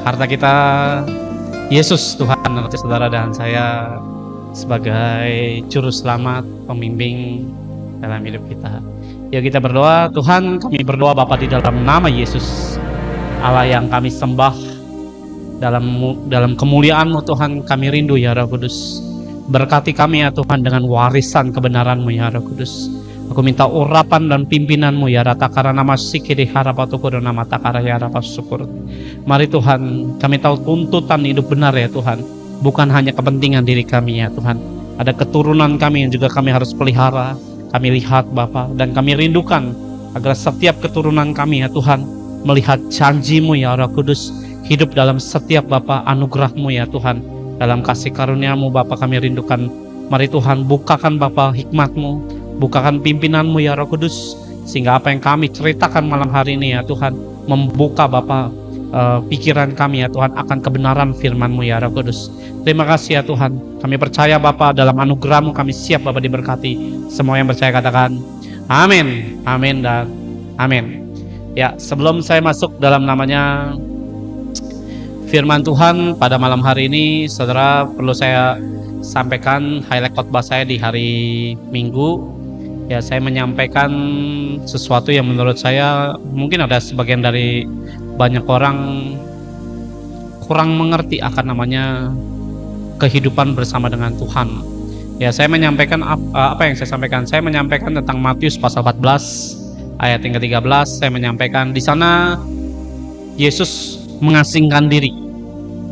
Harta kita Yesus Tuhan, saudara dan saya sebagai juru selamat, pembimbing dalam hidup kita. Ya, kita berdoa. Tuhan, kami berdoa Bapa di dalam nama Yesus, Allah yang kami sembah, dalam kemuliaan-Mu Tuhan, kami rindu ya Roh Kudus. Berkati kami ya Tuhan dengan warisan kebenaran-Mu ya Roh Kudus. Aku minta urapan dan pimpinan-Mu ya Ratakara nama sikiri harapatukur nama takara ya syukur. Mari Tuhan, kami tahu tuntutan hidup benar ya Tuhan, bukan hanya kepentingan diri kami ya Tuhan. Ada keturunan kami yang juga kami harus pelihara. Kami lihat Bapa, dan kami rindukan agar setiap keturunan kami ya Tuhan melihat janji-Mu ya Roh Kudus, hidup dalam setiap Bapa anugerah-Mu ya Tuhan. Dalam kasih karunia-Mu Bapa kami rindukan. Mari Tuhan, bukakan Bapa hikmat-Mu, bukakan pimpinan-Mu ya Roh Kudus, sehingga apa yang kami ceritakan malam hari ini ya Tuhan, membuka Bapa pikiran kami ya Tuhan akan kebenaran firman-Mu ya Roh Kudus. Terima kasih ya Tuhan, kami percaya Bapa dalam anugerah-Mu kami siap Bapa diberkati. Semua yang percaya katakan amin, amin dan amin. Ya, sebelum saya masuk dalam namanya firman Tuhan pada malam hari ini, saudara, perlu saya sampaikan highlight khotbah saya di hari Minggu. Ya, saya menyampaikan sesuatu yang menurut saya mungkin ada sebagian dari banyak orang kurang mengerti akan namanya kehidupan bersama dengan Tuhan. Ya, saya menyampaikan apa yang saya sampaikan. Saya menyampaikan tentang Matius pasal 14 ayat yang ke-13. Saya menyampaikan di sana Yesus mengasingkan diri.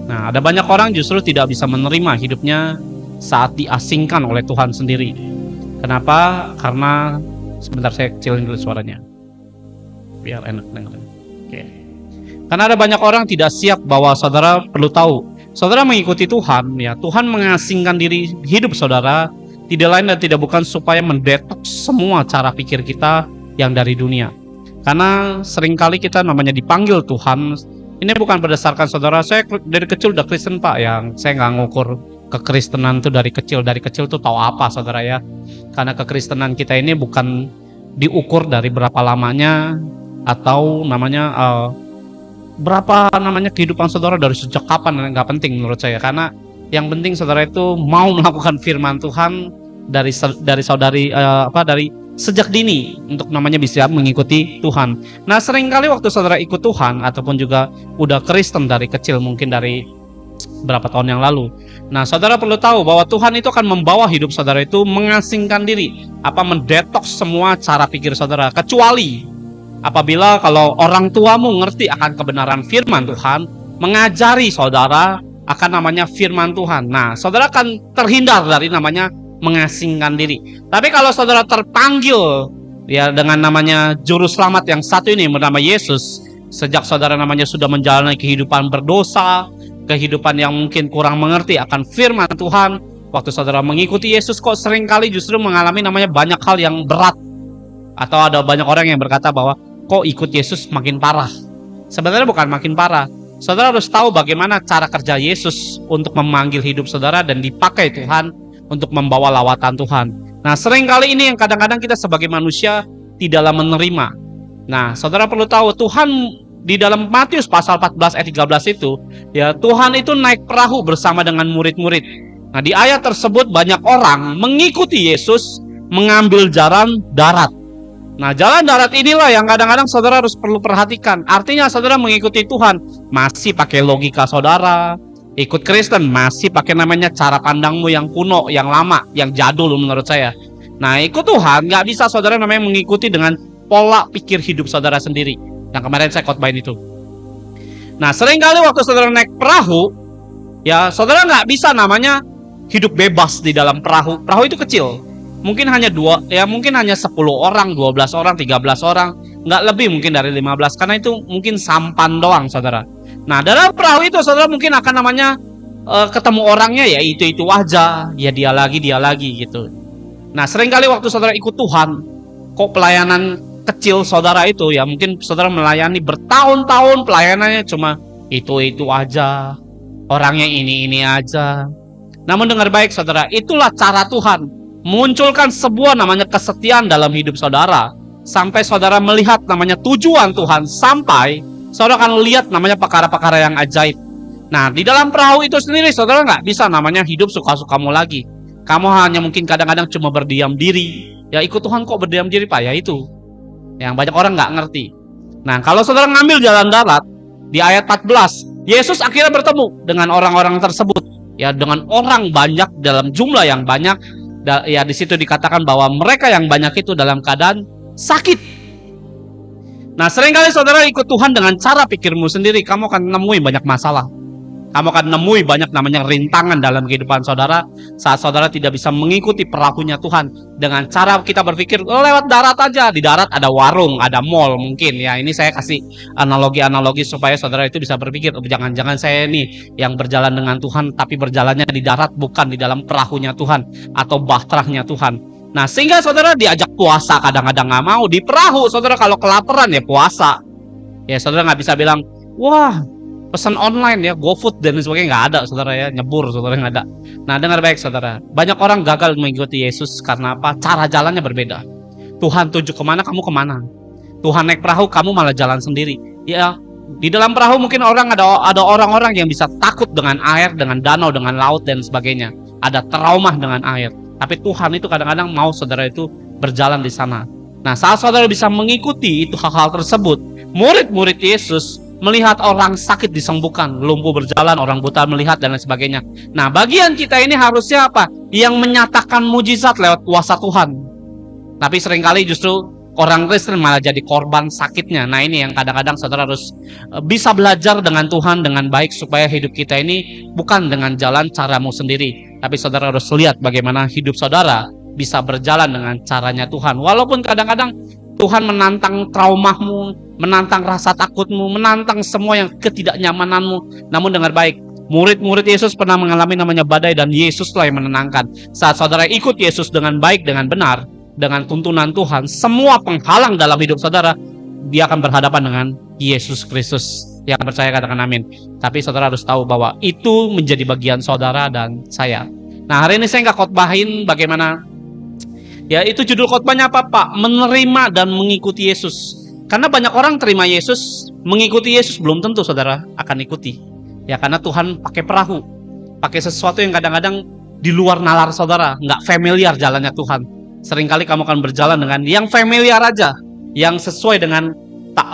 Nah, ada banyak orang justru tidak bisa menerima hidupnya saat diasingkan oleh Tuhan sendiri. Kenapa? Karena sebentar saya kecilin dulu suaranya biar enak dengerin. Oke. Karena ada banyak orang tidak siap bahwa saudara perlu tahu, saudara mengikuti Tuhan, ya Tuhan mengasingkan diri hidup saudara tidak lain dan tidak bukan supaya mendetoks semua cara pikir kita yang dari dunia. Karena seringkali kita namanya dipanggil Tuhan, ini bukan berdasarkan saudara, saya dari kecil udah Kristen Pak, yang saya nggak ngukur kekristenan tuh dari kecil tuh tahu apa saudara ya. Karena kekristenan kita ini bukan diukur dari berapa lamanya atau namanya berapa namanya kehidupan saudara dari sejak kapan, nggak penting menurut saya. Karena yang penting saudara itu mau melakukan firman Tuhan dari sejak dini untuk namanya bisa mengikuti Tuhan. Nah, seringkali waktu saudara ikut Tuhan ataupun juga udah Kristen dari kecil, mungkin dari berapa tahun yang lalu. Nah, saudara perlu tahu bahwa Tuhan itu akan membawa hidup saudara itu mengasingkan diri, mendetoks semua cara pikir saudara, kecuali apabila kalau orang tuamu ngerti akan kebenaran firman Tuhan, mengajari saudara akan namanya firman Tuhan. Nah, saudara akan terhindar dari namanya mengasingkan diri. Tapi kalau saudara terpanggil ya dengan namanya juru selamat yang satu ini bernama Yesus, sejak saudara namanya sudah menjalani kehidupan berdosa, kehidupan yang mungkin kurang mengerti akan firman Tuhan, waktu saudara mengikuti Yesus kok seringkali justru mengalami namanya banyak hal yang berat. Atau ada banyak orang yang berkata bahwa kok ikut Yesus makin parah. Sebenarnya bukan makin parah. Saudara harus tahu bagaimana cara kerja Yesus untuk memanggil hidup saudara dan dipakai Tuhan untuk membawa lawatan Tuhan. Nah, seringkali ini yang kadang-kadang kita sebagai manusia tidaklah menerima. Nah, saudara perlu tahu Tuhan di dalam Matius pasal 14 ayat 13 itu, ya Tuhan itu naik perahu bersama dengan murid-murid. Nah, di ayat tersebut banyak orang mengikuti Yesus mengambil jalan darat. Nah, jalan darat inilah yang kadang-kadang saudara harus perlu perhatikan. Artinya saudara mengikuti Tuhan masih pakai logika saudara, ikut Kristen masih pakai namanya cara pandangmu yang kuno, yang lama, yang jadul menurut saya. Nah, ikut Tuhan nggak bisa saudara namanya mengikuti dengan pola pikir hidup saudara sendiri. Yang kemarin saya khotbahin itu. Nah, seringkali waktu saudara naik perahu, ya saudara nggak bisa namanya hidup bebas di dalam perahu. Perahu itu kecil, mungkin hanya 10 orang, 12 orang, 13 orang, nggak lebih mungkin dari 15, karena itu mungkin sampan doang saudara. Nah, dalam perahu itu saudara mungkin akan namanya ketemu orangnya ya itu aja, ya dia lagi gitu. Nah, seringkali waktu saudara ikut Tuhan, kok pelayanan kecil saudara itu ya mungkin saudara melayani bertahun-tahun, pelayanannya cuma itu aja, orangnya ini aja. Namun dengar baik saudara, itulah cara Tuhan munculkan sebuah namanya kesetiaan dalam hidup saudara, sampai saudara melihat namanya tujuan Tuhan, sampai saudara akan lihat namanya perkara-perkara yang ajaib. Nah, di dalam perahu itu sendiri, saudara nggak bisa namanya hidup suka-sukamu lagi. Kamu hanya mungkin kadang-kadang cuma berdiam diri. Ya ikut Tuhan kok berdiam diri, Pak? Ya itu yang banyak orang nggak ngerti. Nah, kalau saudara ngambil jalan darat, di ayat 14, Yesus akhirnya bertemu dengan orang-orang tersebut. Ya, dengan orang banyak dalam jumlah yang banyak. Ya, di situ dikatakan bahwa mereka yang banyak itu dalam keadaan sakit. Nah, seringkali saudara ikut Tuhan dengan cara pikirmu sendiri, kamu akan menemui banyak masalah. Kamu akan menemui banyak namanya rintangan dalam kehidupan saudara saat saudara tidak bisa mengikuti perahunya Tuhan dengan cara kita berpikir lewat darat aja. Di darat ada warung, ada mall mungkin ya. Ini saya kasih analogi-analogi supaya saudara itu bisa berpikir, jangan-jangan saya nih yang berjalan dengan Tuhan tapi berjalannya di darat, bukan di dalam perahunya Tuhan atau bahteranya Tuhan. Nah, sehingga saudara diajak puasa kadang-kadang nggak mau. Di perahu saudara kalau kelaparan ya puasa. Ya saudara nggak bisa bilang, wah pesan online ya, GoFood dan sebagainya, nggak ada saudara ya, nyebur saudara, nggak ada. Nah, dengar baik saudara, banyak orang gagal mengikuti Yesus karena apa? Cara jalannya berbeda. Tuhan tuju kemana, kamu kemana. Tuhan naik perahu, kamu malah jalan sendiri. Ya, di dalam perahu mungkin orang ada orang-orang yang bisa takut dengan air, dengan danau, dengan laut dan sebagainya. Ada trauma dengan air. Tapi Tuhan itu kadang-kadang mau saudara itu berjalan di sana. Nah, saat saudara bisa mengikuti itu hal-hal tersebut, murid-murid Yesus melihat orang sakit disembuhkan, lumpuh berjalan, orang buta melihat dan lain sebagainya. Nah, bagian kita ini harusnya apa? Yang menyatakan mujizat lewat kuasa Tuhan. Tapi seringkali justru orang Kristen malah jadi korban sakitnya. Nah, ini yang kadang-kadang saudara harus bisa belajar dengan Tuhan dengan baik supaya hidup kita ini bukan dengan jalan caramu sendiri, tapi saudara harus lihat bagaimana hidup saudara bisa berjalan dengan caranya Tuhan. Walaupun kadang-kadang Tuhan menantang traumamu, menantang rasa takutmu, menantang semua yang ketidaknyamananmu. Namun dengar baik, murid-murid Yesus pernah mengalami namanya badai dan Yesuslah yang menenangkan. Saat saudara ikut Yesus dengan baik, dengan benar, dengan tuntunan Tuhan, semua penghalang dalam hidup saudara, dia akan berhadapan dengan Yesus Kristus. Yang percaya katakan amin. Tapi saudara harus tahu bahwa itu menjadi bagian saudara dan saya. Nah, hari ini saya nggak khotbahin bagaimana. Ya, itu judul khotbahnya apa, Pak? Menerima dan mengikuti Yesus. Karena banyak orang terima Yesus, mengikuti Yesus belum tentu saudara akan ikuti. Ya, karena Tuhan pakai perahu, pakai sesuatu yang kadang-kadang di luar nalar saudara, nggak familiar jalannya Tuhan. Seringkali kamu akan berjalan dengan yang familiar aja, yang sesuai dengan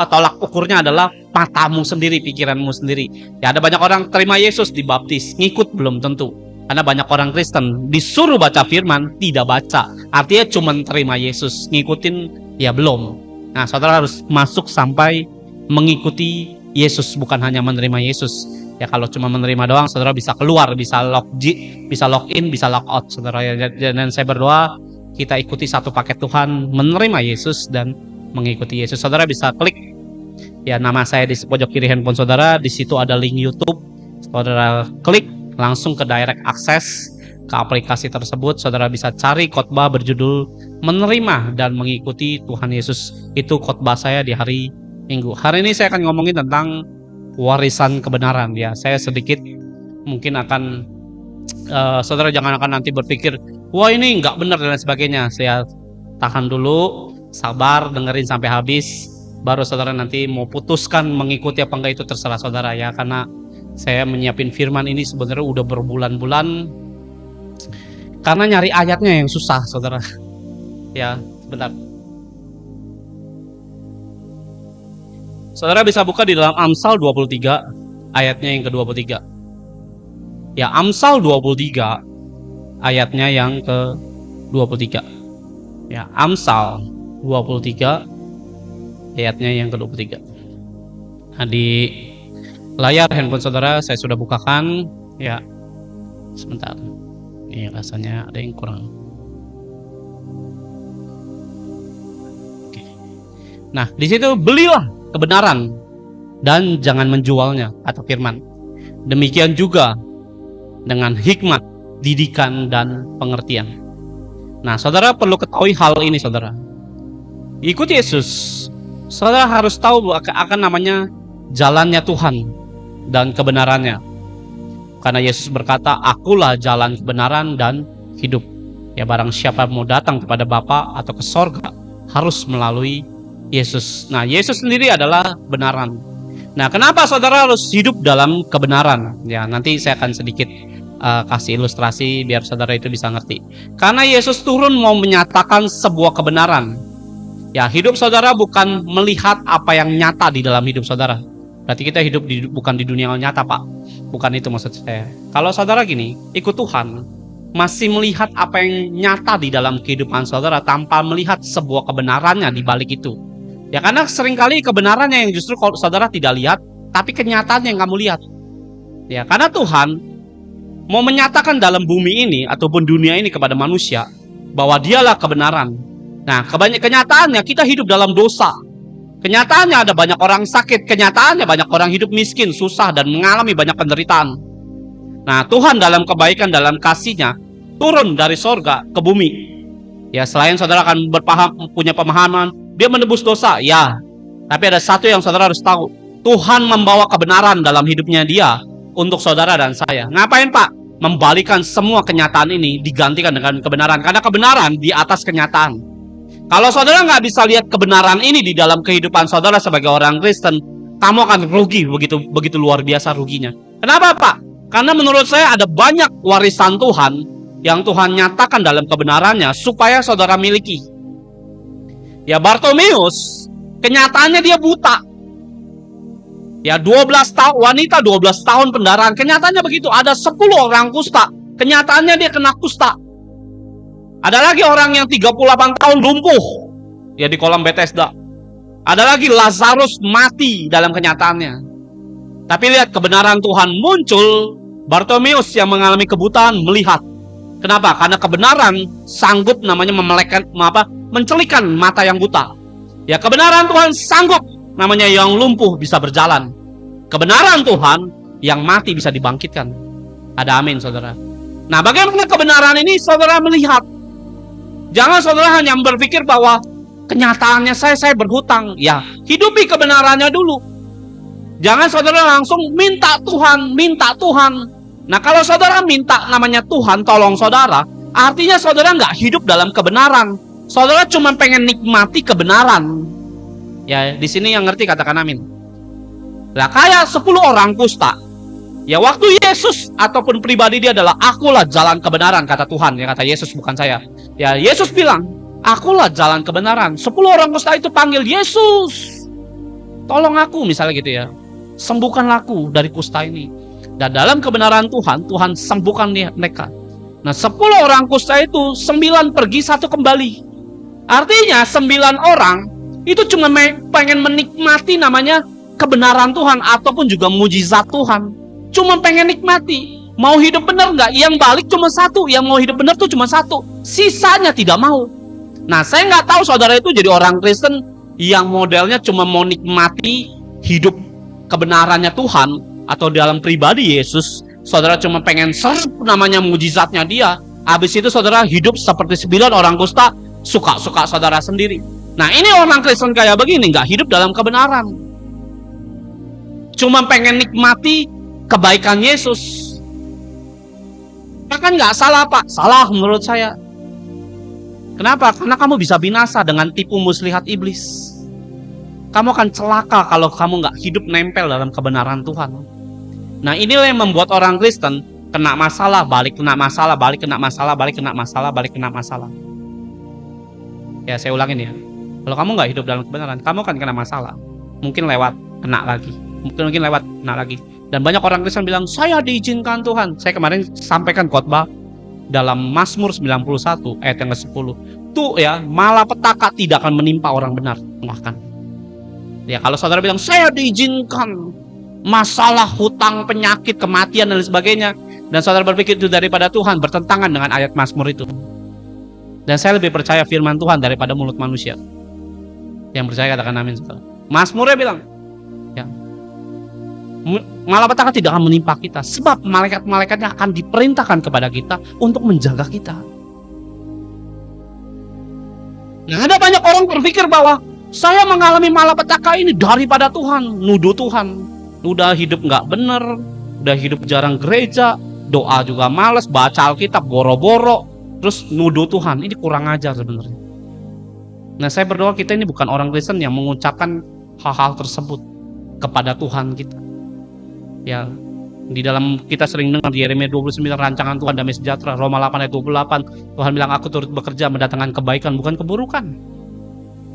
tolak ukurnya adalah matamu sendiri, pikiranmu sendiri. Ya, ada banyak orang terima Yesus dibaptis, ngikut belum tentu. Karena banyak orang Kristen disuruh baca firman, tidak baca. Artinya cuma terima Yesus, ngikutin ya belum. Nah, saudara harus masuk sampai mengikuti Yesus, bukan hanya menerima Yesus. Ya, kalau cuma menerima doang, saudara bisa keluar, bisa login, bisa log out, saudara. Dan saya berdoa kita ikuti satu paket Tuhan, menerima Yesus dan mengikuti Yesus. Saudara bisa klik ya nama saya di pojok kiri handphone saudara, di situ ada link YouTube. Saudara klik langsung ke direct access ke aplikasi tersebut. Saudara bisa cari khotbah berjudul menerima dan mengikuti Tuhan Yesus. Itu khotbah saya di hari Minggu. Hari ini saya akan ngomongin tentang warisan kebenaran. Ya, saya sedikit mungkin akan saudara jangan akan nanti berpikir wah ini nggak benar dan sebagainya. Saya tahan dulu, sabar, dengerin sampai habis, baru saudara nanti mau putuskan mengikuti apa enggak, itu terserah saudara ya. Karena saya menyiapin firman ini sebenarnya udah berbulan-bulan karena nyari ayatnya yang susah saudara. Ya, sebentar. Saudara bisa buka di dalam Amsal 23 ayatnya yang ke-23. Ya, Amsal 23 ayatnya yang ke-23. Ya, Amsal 23 ayatnya yang ke-23. Nah, di layar handphone saudara saya sudah bukakan. Ya, sebentar. Ini rasanya ada yang kurang. Oke. Nah, di situ belilah kebenaran dan jangan menjualnya, atau firman. Demikian juga dengan hikmat, didikan dan pengertian. Nah, saudara perlu ketahui hal ini saudara. Ikut Yesus, saudara harus tahu akan namanya jalannya Tuhan dan kebenarannya. Karena Yesus berkata, akulah jalan kebenaran dan hidup. Ya, barang siapa mau datang kepada Bapa atau ke sorga harus melalui Yesus. Nah, Yesus sendiri adalah kebenaran. Nah, kenapa saudara harus hidup dalam kebenaran? Ya, nanti saya akan sedikit kasih ilustrasi biar saudara itu bisa ngerti. Karena Yesus turun mau menyatakan sebuah kebenaran. Ya, hidup saudara bukan melihat apa yang nyata di dalam hidup saudara. Berarti kita hidup bukan di dunia yang nyata, Pak. Bukan itu maksud saya. Kalau saudara gini, ikut Tuhan, masih melihat apa yang nyata di dalam kehidupan saudara tanpa melihat sebuah kebenarannya di balik itu. Ya, karena seringkali kebenarannya yang justru kalau saudara tidak lihat, tapi kenyataannya yang kamu lihat. Ya, karena Tuhan mau menyatakan dalam bumi ini ataupun dunia ini kepada manusia bahwa dialah kebenaran. Nah, kenyataannya kita hidup dalam dosa. Kenyataannya ada banyak orang sakit. Kenyataannya banyak orang hidup miskin, susah, dan mengalami banyak penderitaan. Nah, Tuhan dalam kebaikan, dalam kasih-Nya turun dari sorga ke bumi. Ya, selain saudara akan punya pemahaman Dia menebus dosa, ya. Tapi ada satu yang saudara harus tahu. Tuhan membawa kebenaran dalam hidupnya dia untuk saudara dan saya. Ngapain, Pak? Membalikan semua kenyataan ini digantikan dengan kebenaran. Karena kebenaran di atas kenyataan. Kalau saudara nggak bisa lihat kebenaran ini di dalam kehidupan saudara sebagai orang Kristen, kamu akan rugi begitu luar biasa ruginya. Kenapa, Pak? Karena menurut saya ada banyak warisan Tuhan yang Tuhan nyatakan dalam kebenarannya supaya saudara miliki. Ya, Bartomeus, kenyataannya dia buta. Ya, 12 tahun wanita 12 tahun pendarahan. Kenyataannya begitu. Ada 10 orang kusta. Kenyataannya dia kena kusta. Ada lagi orang yang 38 tahun lumpuh. Ya, di kolam Bethesda. Ada lagi Lazarus mati dalam kenyataannya. Tapi lihat kebenaran Tuhan muncul. Bartomeus yang mengalami kebutaan melihat. Kenapa? Karena kebenaran sanggup namanya mencelikan mata yang buta. Ya, kebenaran Tuhan sanggup namanya yang lumpuh bisa berjalan. Kebenaran Tuhan yang mati bisa dibangkitkan. Ada amin, saudara. Nah, bagaimana kebenaran ini saudara melihat? Jangan saudara hanya berpikir bahwa kenyataannya saya berhutang. Ya, hidupi kebenarannya dulu. Jangan saudara langsung minta Tuhan. Nah, kalau saudara minta namanya Tuhan tolong saudara, artinya saudara nggak hidup dalam kebenaran. Saudara cuma pengen nikmati kebenaran. Ya, di sini yang ngerti katakan amin. Nah, kayak 10 orang kusta. Ya, waktu Yesus ataupun pribadi dia adalah akulah jalan kebenaran, kata Tuhan. Ya, kata Yesus, bukan saya. Ya, Yesus bilang, akulah jalan kebenaran. 10 orang kusta itu panggil Yesus. Tolong aku, misalnya gitu ya. Sembuhkanlah aku dari kusta ini. Dan dalam kebenaran Tuhan, Tuhan sembuhkan mereka. Nah, 10 orang kusta itu 9 pergi, 1 kembali. Artinya 9 orang itu cuma pengen menikmati namanya kebenaran Tuhan ataupun juga mujizat Tuhan. Cuma pengen nikmati. Mau hidup benar nggak? Yang balik cuma 1. Yang mau hidup benar tuh cuma 1. Sisanya tidak mau. Nah, saya nggak tahu saudara itu jadi orang Kristen yang modelnya cuma mau nikmati hidup kebenarannya Tuhan atau dalam pribadi Yesus. Saudara cuma pengen serp namanya mujizatnya dia. Habis itu saudara hidup seperti 9 orang kusta, suka-suka saudara sendiri. Nah, ini orang Kristen kayak begini, nggak hidup dalam kebenaran. Cuma pengen nikmati kebaikan Yesus. Kan nggak salah, Pak. Salah menurut saya. Kenapa? Karena kamu bisa binasa dengan tipu muslihat iblis. Kamu akan celaka kalau kamu nggak hidup nempel dalam kebenaran Tuhan. Nah, inilah yang membuat orang Kristen kena masalah, balik kena masalah, balik kena masalah, balik kena masalah, balik kena masalah. Ya, saya ulangin ya. Kalau kamu nggak hidup dalam kebenaran, kamu akan kena masalah. Mungkin lewat, kena lagi. Mungkin lewat, kena lagi. Dan banyak orang Kristen bilang, saya diizinkan Tuhan. Saya kemarin sampaikan khotbah dalam Mazmur 91 ayat yang ke-10. Tuh ya, malapetaka tidak akan menimpa orang benar. Bahkan. Ya, kalau saudara bilang, saya diizinkan masalah hutang, penyakit, kematian, dan sebagainya. Dan saudara berpikir itu daripada Tuhan, bertentangan dengan ayat Mazmur itu. Dan saya lebih percaya firman Tuhan daripada mulut manusia. Yang percaya katakan amin, saudara. Mazmurnya bilang, ya, malapetaka tidak akan menimpa kita. Sebab malaikat-malaikatnya akan diperintahkan kepada kita untuk menjaga kita. Nah, ada banyak orang berpikir bahwa saya mengalami malapetaka ini daripada Tuhan. Nuduh Tuhan. Udah hidup nggak bener, udah hidup jarang gereja, doa juga males, baca Alkitab boro-boro, terus nuduh Tuhan. Ini kurang ajar sebenarnya. Nah, saya berdoa kita ini bukan orang Kristen yang mengucapkan hal-hal tersebut. kepada Tuhan kita. Ya, di dalam kita sering dengar di Yeremia 29, rancangan Tuhan damai sejahtera. Roma 8 ayat 28, Tuhan bilang aku turut bekerja mendatangkan kebaikan bukan keburukan.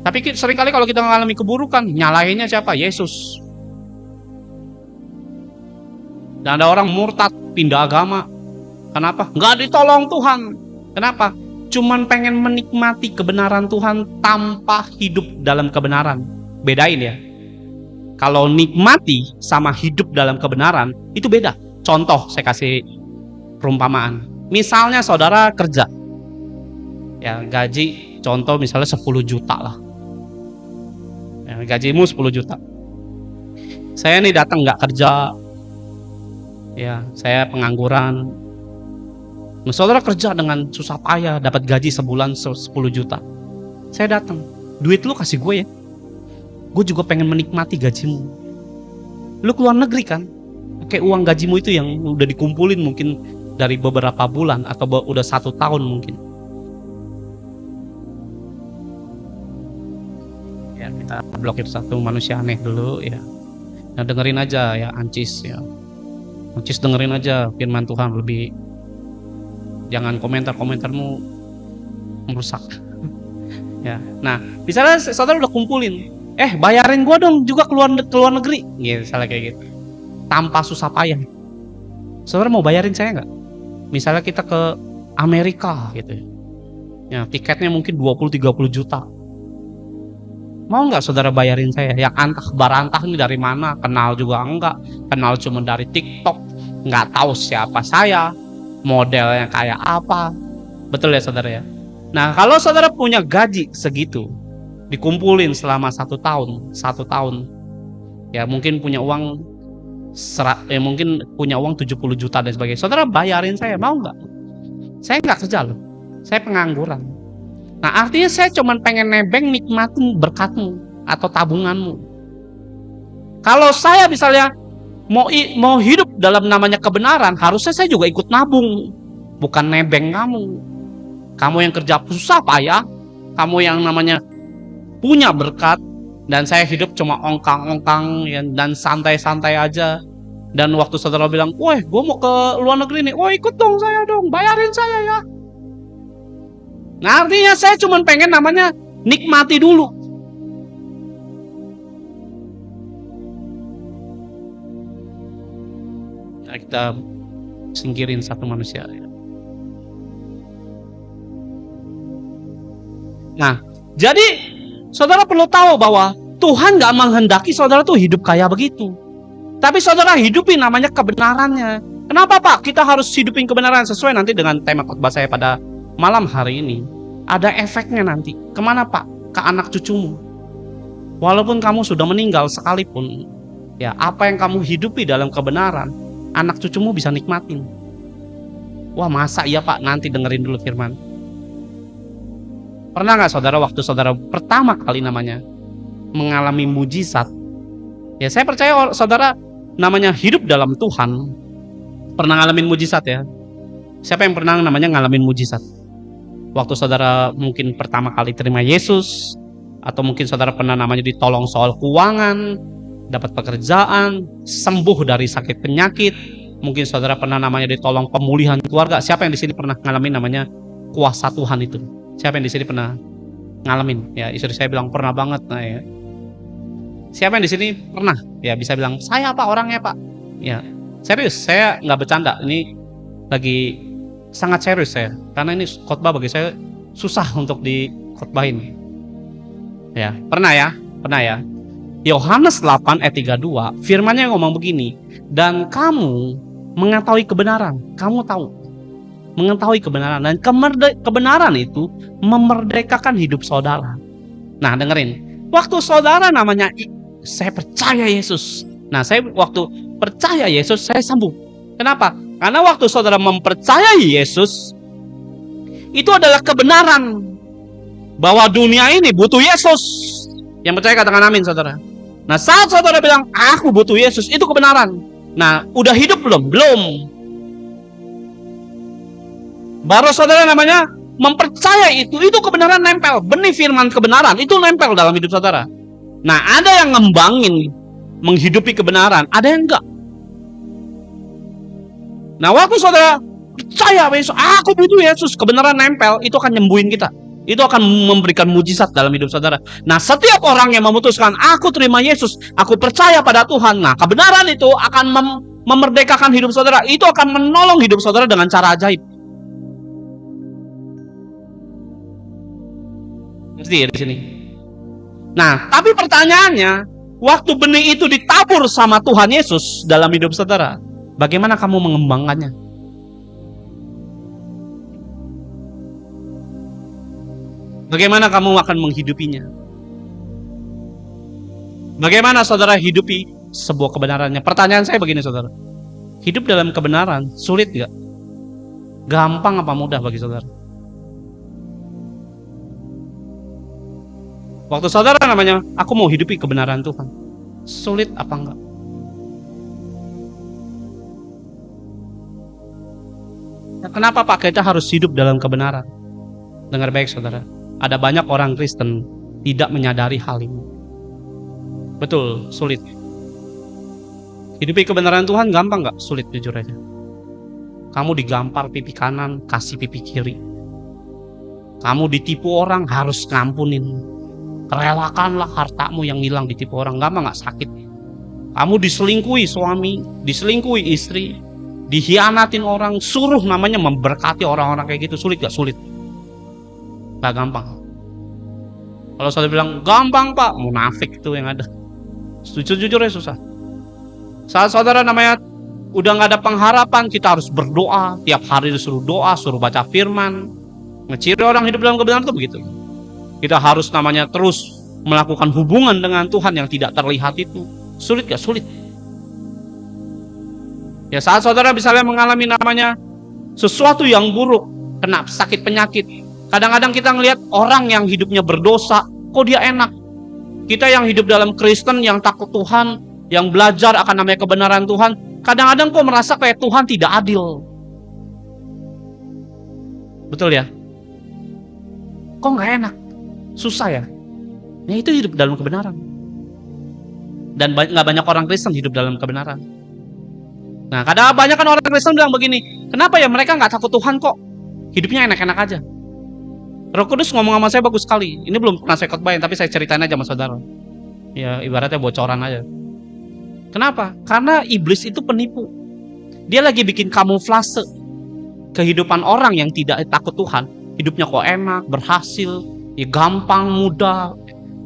Tapi seringkali kalau kita mengalami keburukan, nyalahinnya siapa? Yesus. Dan ada orang murtad, pindah agama. Kenapa? Nggak ditolong Tuhan. Kenapa? Cuman pengen menikmati kebenaran Tuhan tanpa hidup dalam kebenaran. Bedain ya. Kalau nikmati sama hidup dalam kebenaran, itu beda. Contoh, saya kasih perumpamaan. Misalnya saudara kerja. Ya, gaji, contoh misalnya 10 juta lah. Ya, gajimu 10 juta. Saya nih datang nggak kerja. Ya, saya pengangguran. Nah, saudara kerja dengan susah payah, dapat gaji sebulan 10 juta. Saya datang, duit lu kasih gue ya. Gue juga pengen menikmati gajimu. Lu keluar negeri kan, pakai uang gajimu itu yang udah dikumpulin mungkin dari beberapa bulan atau udah 1 tahun mungkin. Ya, kita blokir satu manusia aneh dulu ya. Nah, dengerin aja ya Ancis ya. Ancis dengerin aja firman Tuhan lebih. Jangan komentar-komentarmu merusak. Ya. Nah, misalnya saudara udah kumpulin, bayarin gua dong juga keluar negeri. Gitu, misalnya kayak gitu. Tanpa susah payah. Saudara mau bayarin saya nggak? Misalnya kita ke Amerika gitu. Ya, tiketnya mungkin 20-30 juta. Mau nggak saudara bayarin saya? Yang antah barantah ini dari mana? Kenal juga enggak. Kenal cuma dari TikTok. Nggak tahu siapa saya. Modelnya kayak apa. Betul ya saudara ya? Nah, kalau saudara punya gaji segitu, dikumpulin selama 1 tahun. Ya mungkin punya uang mungkin punya uang 70 juta dan sebagainya. Saudara bayarin saya, mau nggak? Saya nggak kerja loh. Saya pengangguran. Nah, artinya saya cuma pengen nebeng nikmatin berkatmu atau tabunganmu. Kalau saya misalnya mau hidup dalam namanya kebenaran, harusnya saya juga ikut nabung, bukan nebeng kamu. Kamu yang kerja susah payah, kamu yang namanya punya berkat, dan saya hidup cuma ongkang-ongkang ya, dan santai-santai aja. Dan waktu saudara bilang, woi gue mau ke luar negeri nih, ikut dong saya dong, bayarin saya ya. Nah, artinya saya cuma pengen namanya nikmati dulu. Nah, kita singkirin satu manusia. Nah, jadi saudara perlu tahu bahwa Tuhan gak menghendaki saudara tuh hidup kayak begitu. Tapi saudara hidupin namanya kebenarannya. Kenapa Pak? Kita harus hidupin kebenaran sesuai nanti dengan tema khotbah saya pada malam hari ini. Ada efeknya nanti. Kemana Pak? Ke anak cucumu. Walaupun kamu sudah meninggal sekalipun, ya apa yang kamu hidupi dalam kebenaran, anak cucumu bisa nikmatin. Wah masa iya Pak? Nanti dengerin dulu firman. Pernah gak saudara waktu saudara pertama kali namanya mengalami mujizat? Ya saya percaya saudara namanya hidup dalam Tuhan pernah ngalamin mujizat ya. Siapa yang pernah namanya ngalamin mujizat? Waktu saudara mungkin pertama kali terima Yesus, atau mungkin saudara pernah namanya ditolong soal keuangan, dapat pekerjaan, sembuh dari sakit penyakit, mungkin saudara pernah namanya ditolong pemulihan keluarga. Siapa yang di sini pernah ngalamin namanya kuasa Tuhan itu? Siapa yang di sini pernah ngalamin? Ya, istri saya bilang pernah banget. Nah, ya. Siapa yang di sini pernah? Ya, bisa bilang saya Pak orangnya Pak. Ya, serius, saya nggak bercanda. Ini lagi sangat serius saya, karena ini khotbah bagi saya susah untuk dikhotbahin. Ya, pernah ya. Yohanes 8 ayat 32, firman-Nya ngomong begini, dan kamu mengetahui kebenaran, kamu tahu, mengetahui kebenaran, dan kebenaran itu memerdekakan hidup saudara. Nah, dengerin, waktu saudara namanya saya percaya Yesus. Nah, saya waktu percaya Yesus, saya sembuh. Kenapa? Karena waktu saudara mempercayai Yesus, itu adalah kebenaran bahwa dunia ini butuh Yesus. Yang percaya katakan amin saudara. Nah, saat saudara bilang aku butuh Yesus, itu kebenaran. Nah, udah hidup belum? Belum. Baru saudara namanya mempercayai itu kebenaran nempel. Benih firman kebenaran itu nempel dalam hidup saudara. Nah, ada yang ngembangin menghidupi kebenaran, ada yang enggak. Nah, waktu saudara percaya Yesus, aku butuh Yesus, kebenaran nempel, itu akan nyembuhin kita. Itu akan memberikan mujizat dalam hidup saudara. Nah, setiap orang yang memutuskan, aku terima Yesus, aku percaya pada Tuhan, nah kebenaran itu akan memerdekakan hidup saudara. Itu akan menolong hidup saudara dengan cara ajaib. Mesti ya di sini. Nah, tapi pertanyaannya, waktu benih itu ditabur sama Tuhan Yesus dalam hidup saudara, bagaimana kamu mengembangkannya? Bagaimana kamu akan menghidupinya? Bagaimana saudara hidupi sebuah kebenarannya? Pertanyaan saya begini saudara, hidup dalam kebenaran sulit gak? Gampang apa mudah bagi saudara? Waktu saudara namanya, aku mau hidupi kebenaran Tuhan, sulit apa enggak? Nah, kenapa Pak kita harus hidup dalam kebenaran? Dengar baik saudara, ada banyak orang Kristen tidak menyadari hal ini. Betul, sulit. Hidupi kebenaran Tuhan gampang gak? Sulit jujur aja. Kamu digampar pipi kanan, kasih pipi kiri. Kamu ditipu orang, harus ngampunin. Relakanlah hartamu yang hilang ditipu orang. Gampang gak? Sakit. Kamu diselingkuhi suami, diselingkuhi istri, dihianatin orang, suruh namanya memberkati orang-orang kayak gitu. Sulit gak? Sulit. Gak gampang. Kalau saudara bilang gampang Pak, munafik itu yang ada. Jujur ya susah. Saat saudara namanya udah gak ada pengharapan, kita harus berdoa. Tiap hari disuruh doa, suruh baca firman. Ngeciri orang hidup dalam kebenaran itu begitu. Kita harus namanya terus melakukan hubungan dengan Tuhan yang tidak terlihat itu. Sulit gak? Sulit. Ya saat saudara misalnya mengalami namanya sesuatu yang buruk, kena sakit penyakit, kadang-kadang kita ngelihat orang yang hidupnya berdosa, kok dia enak. Kita yang hidup dalam Kristen, yang takut Tuhan, yang belajar akan namanya kebenaran Tuhan, kadang-kadang kok merasa kayak Tuhan tidak adil. Betul ya? Kok gak enak? Susah ya? Nah itu hidup dalam kebenaran. Dan gak banyak orang Kristen hidup dalam kebenaran. Nah kadang banyak kan orang Kristen bilang begini, kenapa ya mereka gak takut Tuhan kok? Hidupnya enak-enak aja. Roh Kudus ngomong sama saya bagus sekali. Ini belum pernah saya khotbahin, tapi saya ceritain aja sama saudara. Ya ibaratnya bocoran aja. Kenapa? Karena iblis itu penipu. Dia lagi bikin kamuflase kehidupan orang yang tidak takut Tuhan. Hidupnya kok enak, berhasil, ya gampang, mudah,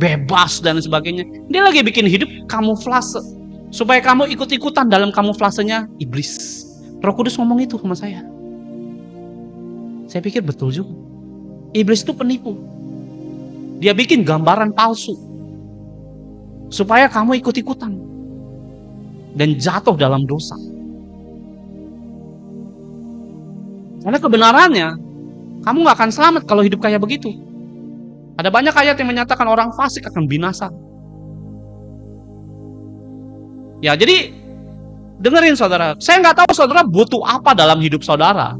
bebas dan sebagainya. Dia lagi bikin hidup kamuflase supaya kamu ikut-ikutan dalam kamuflasenya iblis. Roh Kudus ngomong itu sama saya. Saya pikir betul juga. Iblis itu penipu. Dia bikin gambaran palsu supaya kamu ikut-ikutan dan jatuh dalam dosa. Karena kebenarannya, kamu gak akan selamat kalau hidup kayak begitu. Ada banyak ayat yang menyatakan orang fasik akan binasa. Ya jadi dengerin saudara, saya gak tahu saudara butuh apa dalam hidup saudara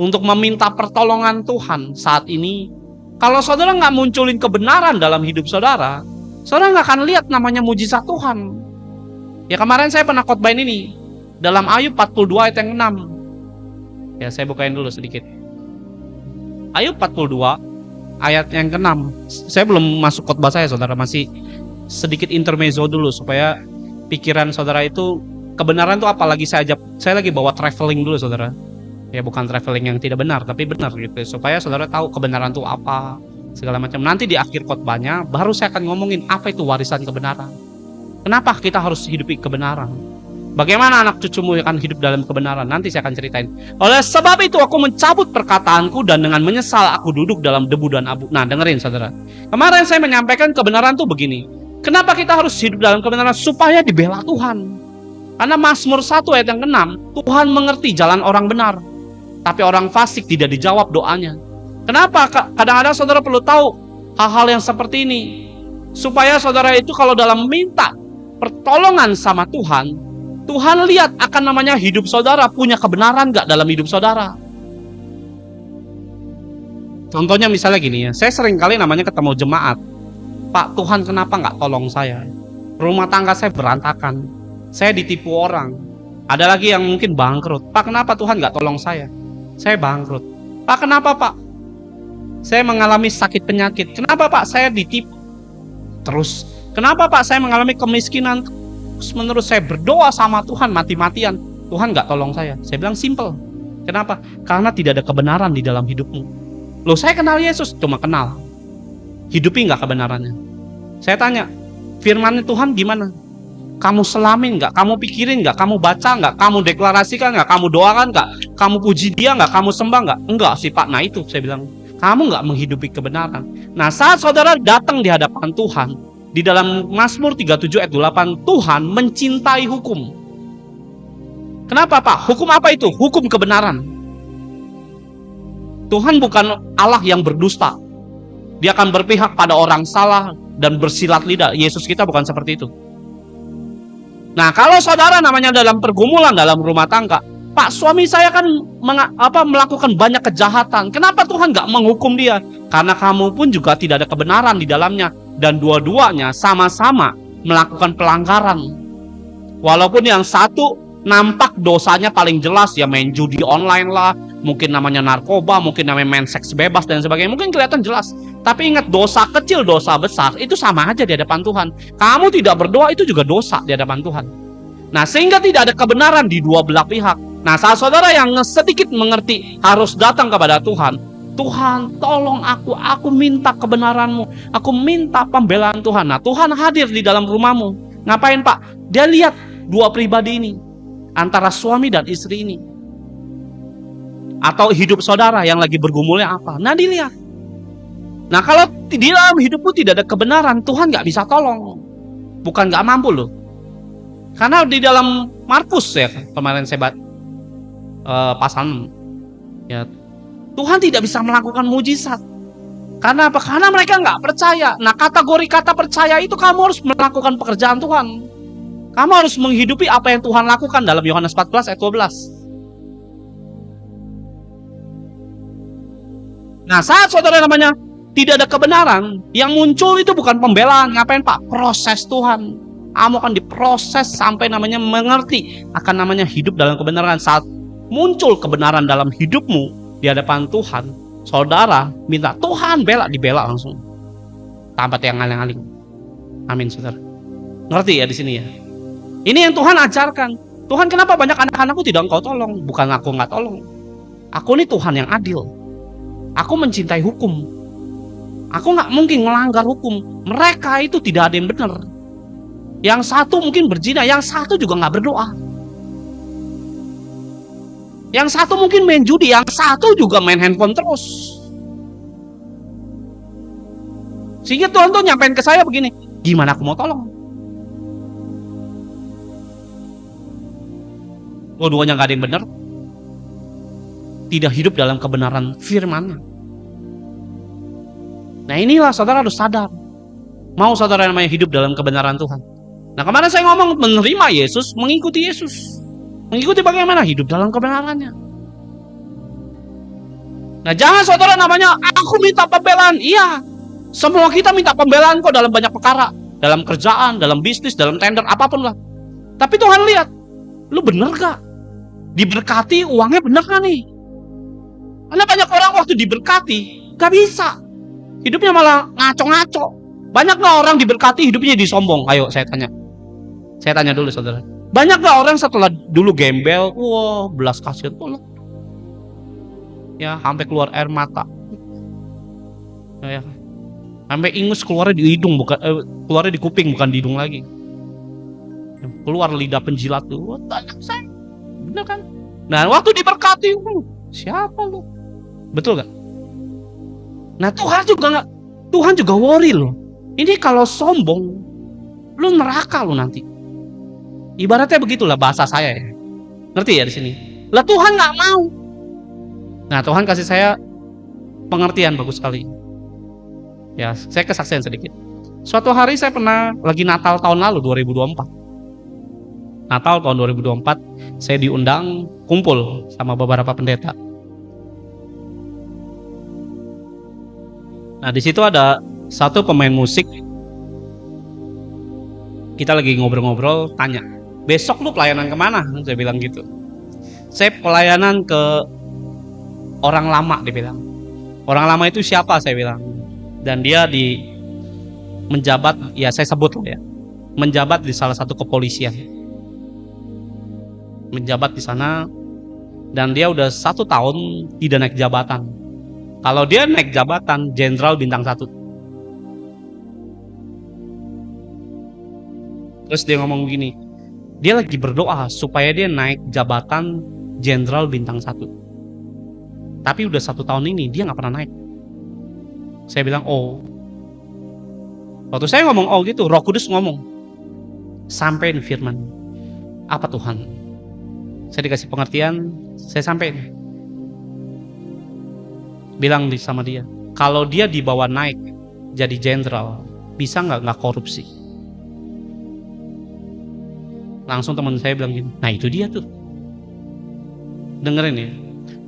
untuk meminta pertolongan Tuhan saat ini. Kalau saudara gak munculin kebenaran dalam hidup saudara, saudara gak akan lihat namanya mujizat Tuhan. Ya kemarin saya pernah khotbahin ini dalam Ayub 42 ayat yang 6. Ya saya bukain dulu sedikit. Ayub 42 ayat yang ke-6. Saya belum masuk khotbah saya saudara, masih sedikit intermezzo dulu supaya pikiran saudara itu kebenaran itu apalagi saya lagi bawa traveling dulu saudara. Ya bukan traveling yang tidak benar, tapi benar gitu. Supaya saudara tahu kebenaran itu apa, segala macam. Nanti di akhir khotbahnya baru saya akan ngomongin apa itu warisan kebenaran. Kenapa kita harus hidupi kebenaran? Bagaimana anak cucumu akan hidup dalam kebenaran? Nanti saya akan ceritain. Oleh sebab itu aku mencabut perkataanku dan dengan menyesal aku duduk dalam debu dan abu. Nah dengerin saudara. Kemarin saya menyampaikan kebenaran tuh begini. Kenapa kita harus hidup dalam kebenaran? Supaya dibela Tuhan. Karena Mazmur 1 ayat yang ke-6, Tuhan mengerti jalan orang benar, tapi orang fasik tidak dijawab doanya. Kenapa? Kadang-kadang saudara perlu tahu hal-hal yang seperti ini. Supaya saudara itu kalau dalam minta pertolongan sama Tuhan, Tuhan lihat akan namanya hidup saudara punya kebenaran gak dalam hidup saudara. Contohnya misalnya gini ya, saya sering kali namanya ketemu jemaat. Pak, Tuhan kenapa gak tolong saya? Rumah tangga saya berantakan. Saya ditipu orang. Ada lagi yang mungkin bangkrut. Pak, kenapa Tuhan nggak tolong saya? Saya bangkrut. Pak, kenapa Pak? Saya mengalami sakit penyakit. Kenapa Pak? Saya ditipu. Terus, kenapa Pak? Saya mengalami kemiskinan. Terus menerus saya berdoa sama Tuhan mati-matian. Tuhan nggak tolong saya. Saya bilang simple. Kenapa? Karena tidak ada kebenaran di dalam hidupmu. Loh, saya kenal Yesus. Cuma kenal. Hidupi nggak kebenarannya? Saya tanya, firman Tuhan gimana? Kamu selamin nggak? Kamu pikirin nggak? Kamu baca nggak? Kamu deklarasikan nggak? Kamu doakan nggak? Kamu puji dia nggak? Kamu sembah nggak? Enggak sih Pak. Nah itu saya bilang, kamu nggak menghidupi kebenaran. Nah saat saudara datang di hadapan Tuhan, di dalam Mazmur 37 ayat 8, Tuhan mencintai hukum. Kenapa Pak? Hukum apa itu? Hukum kebenaran. Tuhan bukan Allah yang berdusta. Dia akan berpihak pada orang salah dan bersilat lidah. Yesus kita bukan seperti itu. Nah kalau saudara namanya dalam pergumulan dalam rumah tangga, Pak, suami saya kan melakukan banyak kejahatan. Kenapa Tuhan nggak menghukum dia? Karena kamu pun juga tidak ada kebenaran di dalamnya. Dan dua-duanya sama-sama melakukan pelanggaran. Walaupun yang satu nampak dosanya paling jelas, ya main judi online lah, mungkin namanya narkoba, mungkin namanya main seks bebas dan sebagainya. Mungkin kelihatan jelas. Tapi ingat, dosa kecil, dosa besar, itu sama aja di hadapan Tuhan. Kamu tidak berdoa, itu juga dosa di hadapan Tuhan. Nah, sehingga tidak ada kebenaran di dua belah pihak. Nah, saat saudara yang sedikit mengerti harus datang kepada Tuhan. Tuhan, tolong aku minta kebenaranmu. Aku minta pembelaan Tuhan. Nah, Tuhan hadir di dalam rumahmu. Ngapain Pak? Dia lihat dua pribadi ini. Antara suami dan istri ini. Atau hidup saudara yang lagi bergumulnya apa. Nah, dilihat. Nah, kalau di dalam hidupmu tidak ada kebenaran, Tuhan gak bisa tolong. Bukan gak mampu loh. Karena di dalam Markus ya, kemarin saya pasal 6 ya, Tuhan tidak bisa melakukan mujizat. Karena apa? Karena mereka nggak percaya. Nah, kategori kata percaya itu kamu harus melakukan pekerjaan Tuhan. Kamu harus menghidupi apa yang Tuhan lakukan dalam Yohanes 14 ayat 12. Nah, saat saudara namanya tidak ada kebenaran, yang muncul itu bukan pembelaan. Ngapain Pak? Proses Tuhan. Kamu akan diproses sampai namanya mengerti akan namanya hidup dalam kebenaran. Saat muncul kebenaran dalam hidupmu di hadapan Tuhan, saudara minta Tuhan dibela langsung tanpa yang ngaling-ngaling. Amin saudara. Ngerti ya di sini ya? Ini yang Tuhan ajarkan. Tuhan, kenapa banyak anak-anakku tidak engkau tolong? Bukan aku nggak tolong. Aku ini Tuhan yang adil. Aku mencintai hukum. Aku nggak mungkin melanggar hukum. Mereka itu tidak ada yang benar. Yang satu mungkin berzina, yang satu juga nggak berdoa. Yang satu mungkin main judi, yang satu juga main handphone terus. Sehingga Tuhan tuh nyampein ke saya begini, gimana aku mau tolong? Dua-duanya nggak ada yang benar. Tidak hidup dalam kebenaran firman. Nah inilah saudara harus sadar. Mau saudara namanya hidup dalam kebenaran Tuhan. Nah kemarin saya ngomong menerima Yesus, mengikuti Yesus. Mengikuti bagaimana hidup dalam kebenarannya. Nah jangan saudara namanya aku minta pembelaan. Iya, semua kita minta pembelaan kok dalam banyak perkara. Dalam kerjaan, dalam bisnis, dalam tender, apapun lah. Tapi Tuhan lihat, lu bener gak? Diberkati uangnya bener gak nih? Karena banyak orang waktu diberkati gak bisa. Hidupnya malah ngaco-ngaco. Banyak gak orang diberkati hidupnya disombong? Ayo saya tanya. Saya tanya dulu saudara. Banyak gak orang setelah dulu gembel, wah belas kasihan, ya sampai keluar air mata, ya, sampai ingus keluarnya di hidung keluarnya di kuping bukan di hidung lagi, keluar lidah penjilat tuh, banyak saya, bener kan? Nah waktu diberkati, siapa lu? Betul gak? Nah Tuhan juga worry loh. Ini kalau sombong, lu neraka lu nanti. Ibaratnya begitulah bahasa saya ya. Ngerti ya di sini? Lah Tuhan nggak mau. Nah Tuhan kasih saya pengertian bagus sekali. Ya, saya kesaksian sedikit. Suatu hari saya pernah lagi Natal tahun lalu 2024. Natal tahun 2024 saya diundang kumpul sama beberapa pendeta. Nah di situ ada satu pemain musik Kita lagi ngobrol-ngobrol, tanya, besok lu pelayanan kemana? Saya bilang gitu. Saya pelayanan ke orang lama, dia bilang. Orang lama itu siapa? Saya bilang. Dan dia menjabat, ya saya sebut ya, menjabat di salah satu kepolisian. Menjabat di sana, dan dia udah 1 tahun tidak naik jabatan. Kalau dia naik jabatan, jenderal bintang 1. Terus dia ngomong begini, dia lagi berdoa supaya dia naik jabatan jenderal bintang 1. Tapi udah 1 tahun ini dia nggak pernah naik. Saya bilang, oh. Waktu saya ngomong oh gitu, Roh Kudus ngomong, sampein firman. Apa Tuhan? Saya dikasih pengertian, saya sampein. Bilang sama dia, kalau dia dibawa naik jadi jenderal, bisa nggak korupsi? Langsung teman saya bilang gini, nah itu dia tuh. Dengerin ya,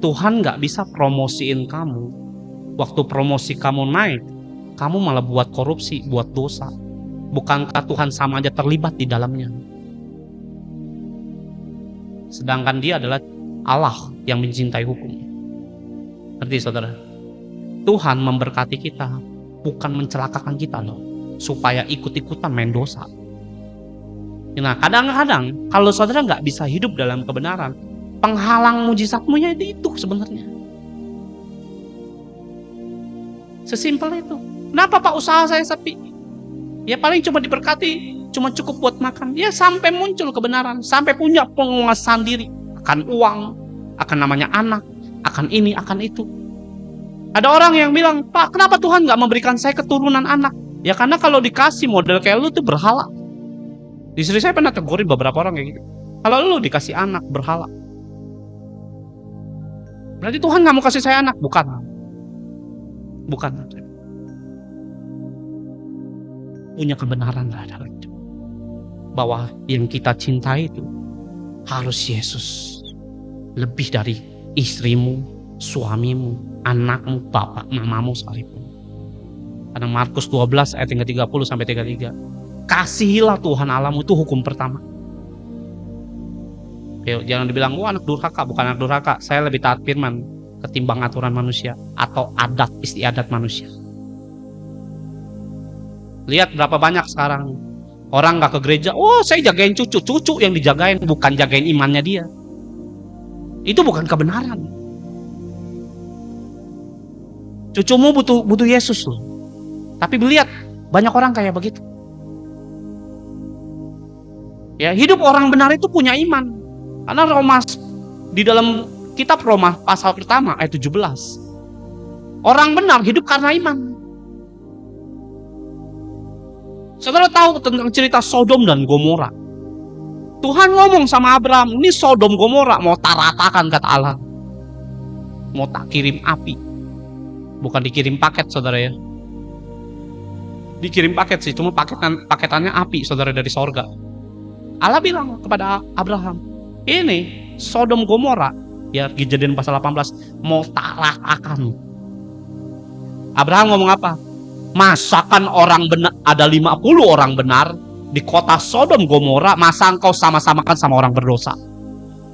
Tuhan nggak bisa promosiin kamu. Waktu promosi kamu naik, kamu malah buat korupsi, buat dosa. Bukankah Tuhan sama aja terlibat di dalamnya? Sedangkan dia adalah Allah yang mencintai hukum. Ngerti saudara? Tuhan memberkati kita, bukan mencelakakan kita loh, supaya ikut-ikutan main dosa. Nah kadang-kadang kalau saudara nggak bisa hidup dalam kebenaran, penghalang mujizatmu ya itu sebenarnya. Sesimpel itu. Kenapa Pak usaha saya sepi? Ya paling cuma diberkati, cuma cukup buat makan. Ya sampai muncul kebenaran, sampai punya penguasaan diri akan uang, akan namanya anak, akan ini, akan itu. Ada orang yang bilang, Pak kenapa Tuhan nggak memberikan saya keturunan anak? Ya karena kalau dikasih model kayak lu tuh berhala. Di istri saya pernah tegurin beberapa orang kayak gitu. Kalau lu dikasih anak berhala, berarti Tuhan nggak mau kasih saya anak. Bukan. Punya kebenaran lah dalam itu, bahwa yang kita cintai itu harus Yesus, lebih dari istrimu, suamimu, anakmu, bapak, mamamu sekalipun. Karena Markus 12 ayat 30 sampai 33, kasihilah Tuhan Allahmu, itu hukum pertama. Jangan dibilang, anak durhaka. Bukan anak durhaka, saya lebih taat firman ketimbang aturan manusia atau adat istiadat manusia. Lihat berapa banyak sekarang orang gak ke gereja, saya jagain cucu yang dijagain, bukan jagain imannya dia. Itu bukan kebenaran. Cucumu butuh Yesus loh. Tapi lihat banyak orang kayak begitu. Ya, hidup orang benar itu punya iman. Karena di dalam kitab Roma pasal pertama ayat 17, orang benar hidup karena iman. Saudara tahu tentang cerita Sodom dan Gomora? Tuhan ngomong sama Abraham, ini Sodom Gomora mau tak ratakan, kata Allah. Mau tak kirim api. Bukan dikirim paket saudara ya. Dikirim paket sih, cuma paketannya api saudara dari sorga. Allah bilang kepada Abraham, ini Sodom Gomora, ya Kejadian pasal 18, mau tak ratakan. Abraham ngomong apa? Masakan orang benar, ada 50 orang benar di kota Sodom Gomora, masa engkau sama-samakan sama orang berdosa?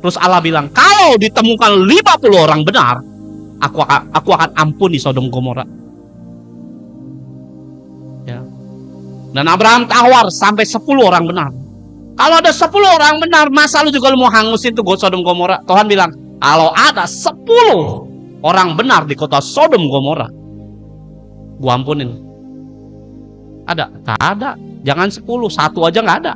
Terus Allah bilang, kalau ditemukan 50 orang benar, aku akan ampuni Sodom Gomora. Ya. Dan Abraham tawar sampai 10 orang benar. Kalau ada 10 orang benar, masa lu juga lu mau hangusin tuh Sodom Gomora? Tuhan bilang, kalau ada 10 orang benar di kota Sodom Gomora, gua ampunin. Ada? Gak ada. Jangan 10, 1 aja gak ada.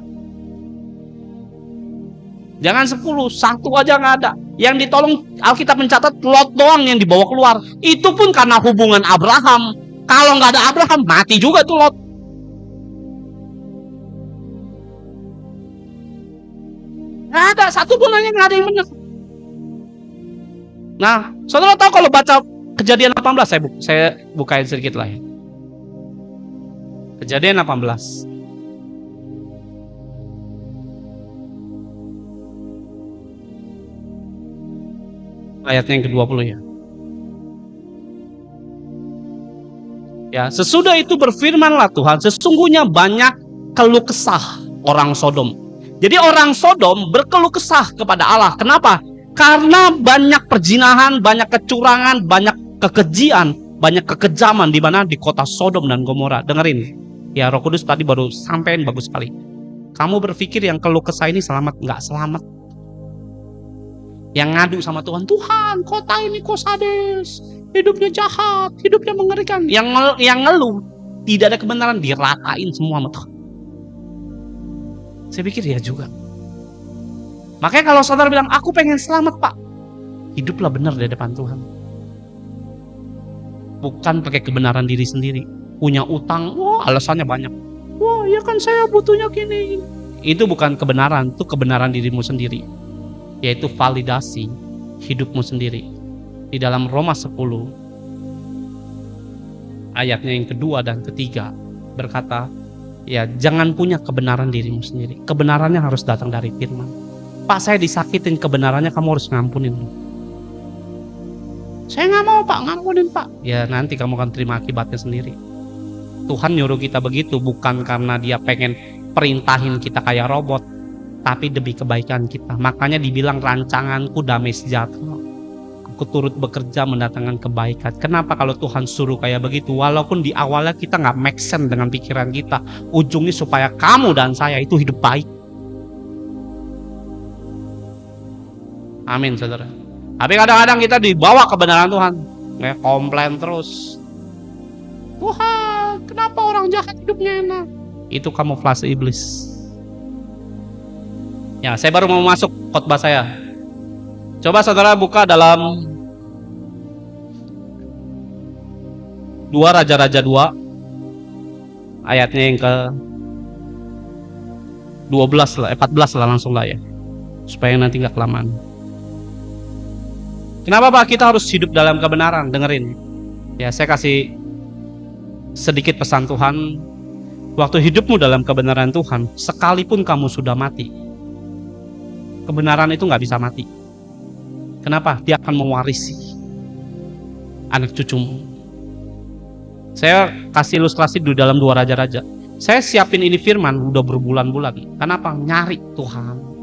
Jangan 10, 1 aja gak ada. Yang ditolong, Alkitab mencatat Lot doang yang dibawa keluar. Itu pun karena hubungan Abraham. Kalau gak ada Abraham, mati juga tuh Lot. Gak ada, 1 pun aja gak ada yang benar. Nah, saudara tahu kalau baca Kejadian 18, saya bukain sedikit lah ya. Kejadian 18. Ayatnya yang ke-20 ya. Ya, sesudah itu berfirmanlah Tuhan, sesungguhnya banyak keluh kesah orang Sodom. Jadi orang Sodom berkeluh kesah kepada Allah. Kenapa? Karena banyak perzinahan, banyak kecurangan, banyak kekejian, banyak kekejaman di mana di kota Sodom dan Gomora. Dengerin, ya Roh Kudus tadi baru sampein bagus sekali. Kamu berpikir yang keluh kesah ini selamat? Nggak selamat. Yang ngadu sama Tuhan, Tuhan kota ini kok sadis, hidupnya jahat, hidupnya mengerikan. Yang ngeluh, tidak ada kebenaran, diratain semua sama Tuhan. Saya pikir ya juga. Makanya kalau saudara bilang, aku pengen selamat Pak, hiduplah benar di depan Tuhan. Bukan pakai kebenaran diri sendiri. Punya utang, wah alasannya banyak. Wah ya kan saya butuhnya gini. Itu bukan kebenaran, itu kebenaran dirimu sendiri. Yaitu validasi hidupmu sendiri. Di dalam Roma 10 ayatnya yang kedua dan ketiga berkata, ya jangan punya kebenaran dirimu sendiri. Kebenarannya harus datang dari firman. Pak saya disakitin, kebenarannya kamu harus ngampunin. Saya nggak mau Pak, ngampunin Pak. Ya nanti kamu akan terima akibatnya sendiri. Tuhan nyuruh kita begitu bukan karena dia pengen perintahin kita kayak robot, tapi demi kebaikan kita. Makanya dibilang rancanganku damai sejahtera. Aku turut bekerja mendatangkan kebaikan. Kenapa kalau Tuhan suruh kayak begitu? Walaupun di awalnya kita nggak make sense dengan pikiran kita, ujungnya supaya kamu dan saya itu hidup baik. Amin saudara. Tapi kadang-kadang kita dibawa kebenaran Tuhan, kayak komplain terus. Tuhan, kenapa orang jahat hidupnya enak? Itu kamuflase iblis. Ya, saya baru mau masuk khotbah saya. Coba saudara buka dalam 2 Raja-Raja 2 ayatnya yang ke 12 lah, 14 lah langsung lah ya. Supaya nanti nggak kelamaan. Kenapa Pak kita harus hidup dalam kebenaran? Dengerin. Ya, saya kasih sedikit pesan Tuhan. Waktu hidupmu dalam kebenaran Tuhan, sekalipun kamu sudah mati, kebenaran itu nggak bisa mati. Kenapa? Dia akan mewarisi anak cucumu. Saya kasih ilustrasi di dalam 2 Raja-Raja. Saya siapin ini firman udah berbulan-bulan. Kenapa? Nyari Tuhan.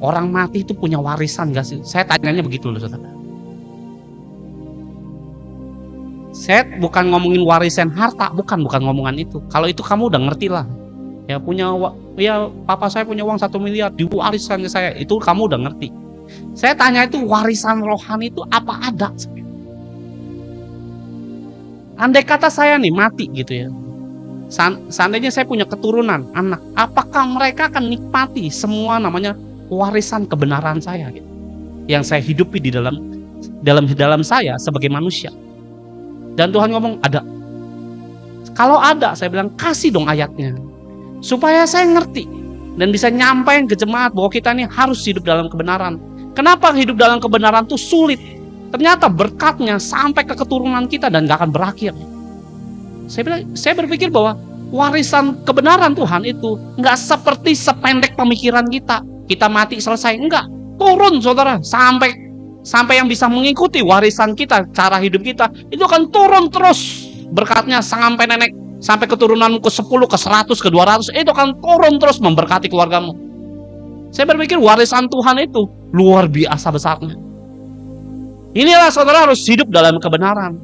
Orang mati itu punya warisan gak sih? Saya tanyanya begitu loh saudara. Saya bukan ngomongin warisan harta, bukan ngomongan itu. Kalau itu kamu udah ngerti lah. Ya papa saya punya uang 1 miliar diwariskan ke saya, itu kamu udah ngerti. Saya tanya itu warisan rohani itu apa ada? Andai kata saya nih mati gitu ya. Seandainya saya punya keturunan, anak, apakah mereka akan nikmati semua namanya warisan kebenaran saya gitu, yang saya hidupi di dalam saya sebagai manusia? Dan Tuhan ngomong ada. Kalau ada, saya bilang kasih dong ayatnya supaya saya ngerti dan bisa nyampaikan ke jemaat bahwa kita ini harus hidup dalam kebenaran. Kenapa hidup dalam kebenaran itu sulit? Ternyata berkatnya sampai ke keturunan kita dan gak akan berakhir. Saya berpikir bahwa warisan kebenaran Tuhan itu gak seperti sependek pemikiran kita. Kita mati selesai, enggak, turun saudara, sampai yang bisa mengikuti warisan kita, cara hidup kita itu akan turun terus berkatnya sampai nenek, sampai keturunanmu ke 10, ke 100, ke 200, itu akan turun terus memberkati keluargamu. Saya berpikir warisan Tuhan itu luar biasa besarnya. Inilah saudara harus hidup dalam kebenaran.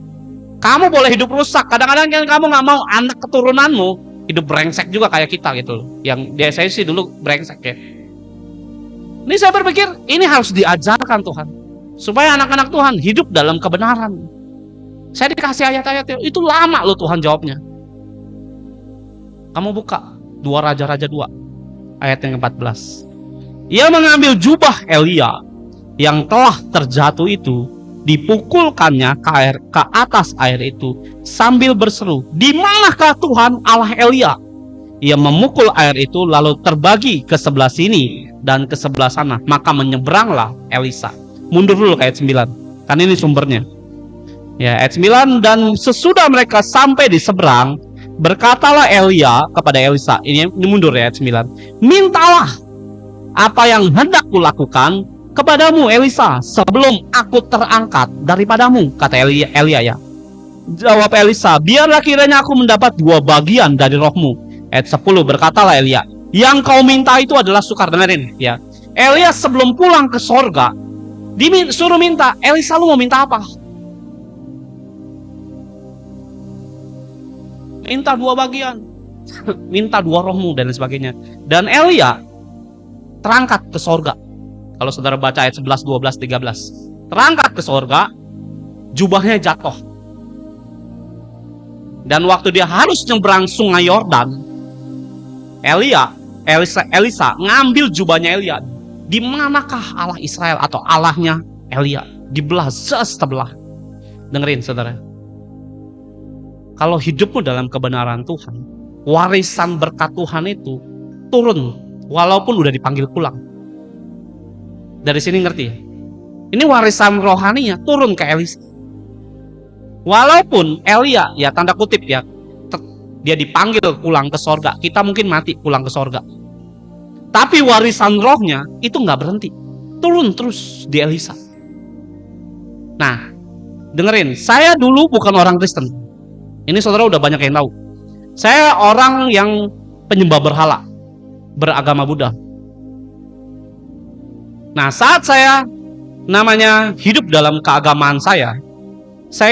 Kamu boleh hidup rusak, kadang-kadang kan kamu nggak mau anak keturunanmu hidup brengsek juga kayak kita gitu loh. Yang di SSC dulu brengsek ya. Ini saya berpikir ini harus diajarkan Tuhan supaya anak-anak Tuhan hidup dalam kebenaran. Saya dikasih ayat-ayat itu lama loh Tuhan jawabnya. Kamu buka 2 Raja-Raja 2 ayat yang 14. Ia mengambil jubah Elia yang telah terjatuh itu, dipukulkannya ke atas air itu sambil berseru, "Di manakah Tuhan Allah Elia?" Ia memukul air itu lalu terbagi ke sebelah sini dan ke sebelah sana. Maka menyeberanglah Elisa. Mundur dulu ke ayat 9. Kan ini sumbernya. Ya, ayat 9. Dan sesudah mereka sampai di seberang, berkatalah Elia kepada Elisa. Ini mundur ya ayat 9. "Mintalah apa yang hendak kulakukan kepadamu Elisa sebelum aku terangkat daripadamu," kata Elia ya. Jawab Elisa, "Biarlah kiranya aku mendapat 2 bagian dari rohmu." Ayat 10, berkatalah Elia, Yang kau minta itu adalah sukar. Dengerin ya. Elia sebelum pulang ke sorga, disuruh minta. Elisa, lu mau minta apa? Minta 2 bagian. Minta 2 rohmu dan sebagainya. Dan Elia terangkat ke sorga. Kalau saudara baca ayat 11, 12, 13. Terangkat ke sorga, jubahnya jatuh. Dan waktu dia harus nyebrang sungai Yordan, Elisa ngambil jubahnya Elia. Di manakah Allah Israel atau Allahnya Elia? Dibelah sebelah. Dengerin saudara. Kalau hidupmu dalam kebenaran Tuhan, warisan berkat Tuhan itu turun walaupun udah dipanggil pulang. Dari sini ngerti ya? Ini warisan rohaninya turun ke Elisa. Walaupun Elia, ya tanda kutip ya, dia dipanggil pulang ke sorga. Kita mungkin mati pulang ke sorga. Tapi warisan rohnya itu nggak berhenti. Turun terus di Elisa. Nah, dengerin, saya dulu bukan orang Kristen. Ini saudara udah banyak yang tahu. Saya orang yang penyembah berhala, beragama Buddha. Nah, saat saya namanya hidup dalam keagamaan saya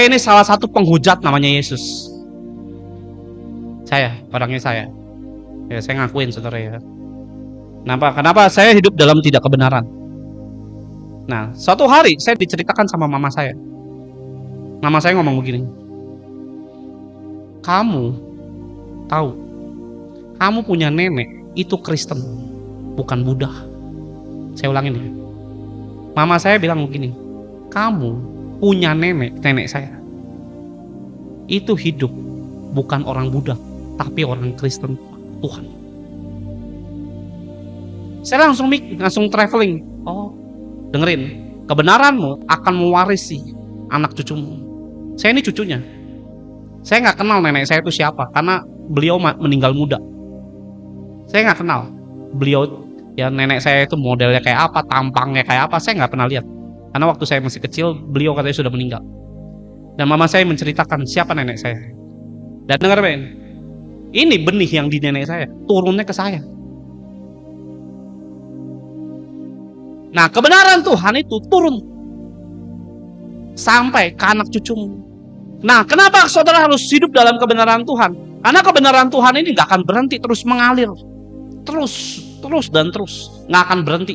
ini salah satu penghujat namanya Yesus. Orangnya saya. Ya, saya ngakuin saudara ya. Kenapa saya hidup dalam tidak kebenaran? Nah, suatu hari saya diceritakan sama mama saya. Mama saya ngomong begini. Kamu tahu, kamu punya nenek itu Kristen, bukan Buddha. Saya ulangin ya. Mama saya bilang begini, kamu punya nenek saya itu hidup bukan orang Buddha, tapi orang Kristen Tuhan. Saya langsung traveling. Oh, dengerin, kebenaranmu akan mewarisi anak cucumu. Saya ini cucunya. Saya nggak kenal nenek saya itu siapa, karena beliau meninggal muda. Saya nggak kenal beliau. Ya, nenek saya itu modelnya kayak apa, tampangnya kayak apa, saya nggak pernah lihat. Karena waktu saya masih kecil, beliau katanya sudah meninggal. Dan mama saya menceritakan siapa nenek saya. Dan dengar Ben, ini benih yang di nenek saya, turunnya ke saya. Nah, kebenaran Tuhan itu turun sampai ke anak cucumu. Nah, kenapa saudara harus hidup dalam kebenaran Tuhan? Karena kebenaran Tuhan ini nggak akan berhenti, terus mengalir. Terus nggak akan berhenti.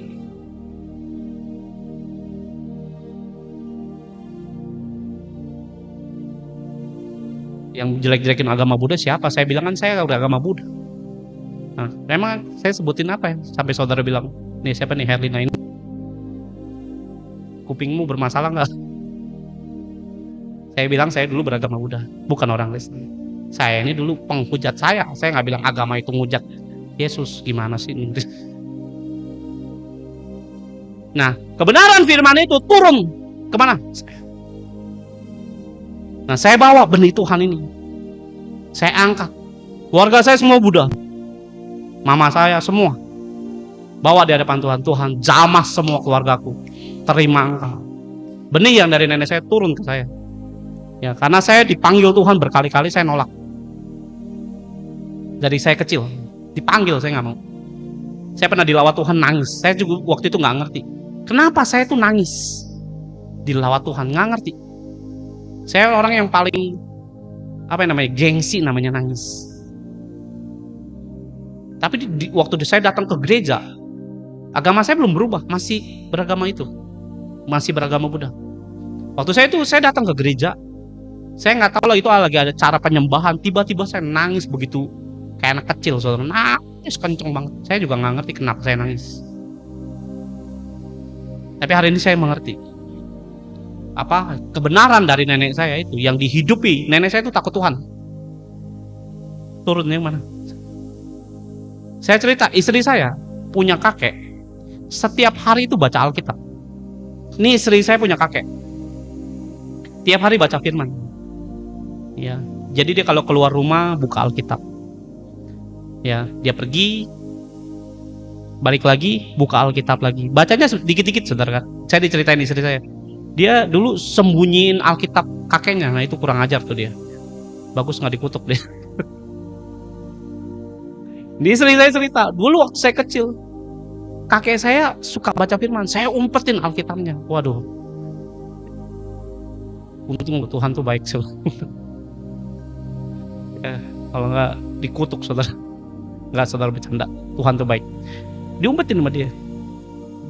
Yang jelek-jelekin agama Buddha siapa? Saya bilang kan saya udah agama Buddha. Nah, memang saya sebutin apa ya? Sampai saudara bilang, nih siapa nih Herlina ini? Kupingmu bermasalah nggak? Saya bilang saya dulu beragama Buddha, bukan orang Kristen. Saya ini dulu penghujat saya nggak bilang agama itu ngujat Yesus, gimana sih ini? Nah, kebenaran firman itu turun kemana? Nah, saya bawa benih Tuhan ini. Saya angkat. Keluarga saya semua Buddha. Mama saya semua. Bawa di hadapan Tuhan. Tuhan, jamah semua keluargaku. Terima engkau. Benih yang dari nenek saya turun ke saya. Ya, karena saya dipanggil Tuhan berkali-kali, saya nolak. Dari saya kecil dipanggil, saya nggak mau. Saya pernah dilawat Tuhan, nangis. Saya juga waktu itu nggak ngerti kenapa saya tuh nangis dilawat Tuhan, nggak ngerti. Saya orang yang paling gengsi namanya nangis. Tapi waktu saya datang ke gereja, agama saya belum berubah, masih beragama itu, masih beragama Buddha. Waktu saya datang ke gereja, saya nggak tahu lah itu lagi ada cara penyembahan. Tiba-tiba saya nangis begitu kayak anak kecil, saudara, nangis kenceng banget. Saya juga nggak ngerti kenapa saya nangis. Tapi hari ini saya mengerti apa kebenaran dari nenek saya itu yang dihidupi. Nenek saya itu takut Tuhan. Turunnya mana? Saya cerita, istri saya punya kakek setiap hari itu baca Alkitab. Ini istri saya punya kakek, tiap hari baca firman. Ya, jadi dia kalau keluar rumah buka Alkitab. Ya, dia pergi, balik lagi, buka Alkitab lagi. Bacanya dikit-dikit, saudara. Saya diceritain istri saya. Dia dulu sembunyiin Alkitab kakeknya. Nah, itu kurang ajar tuh dia. Bagus nggak dikutuk dia. Di istri saya cerita, dulu waktu saya kecil, kakek saya suka baca firman, saya umpetin Alkitabnya. Waduh, untung Tuhan tuh baik sih. Ya, kalau nggak dikutuk saudara, nggak saudara bercanda, Tuhan tuh baik. Diumpetin sama dia.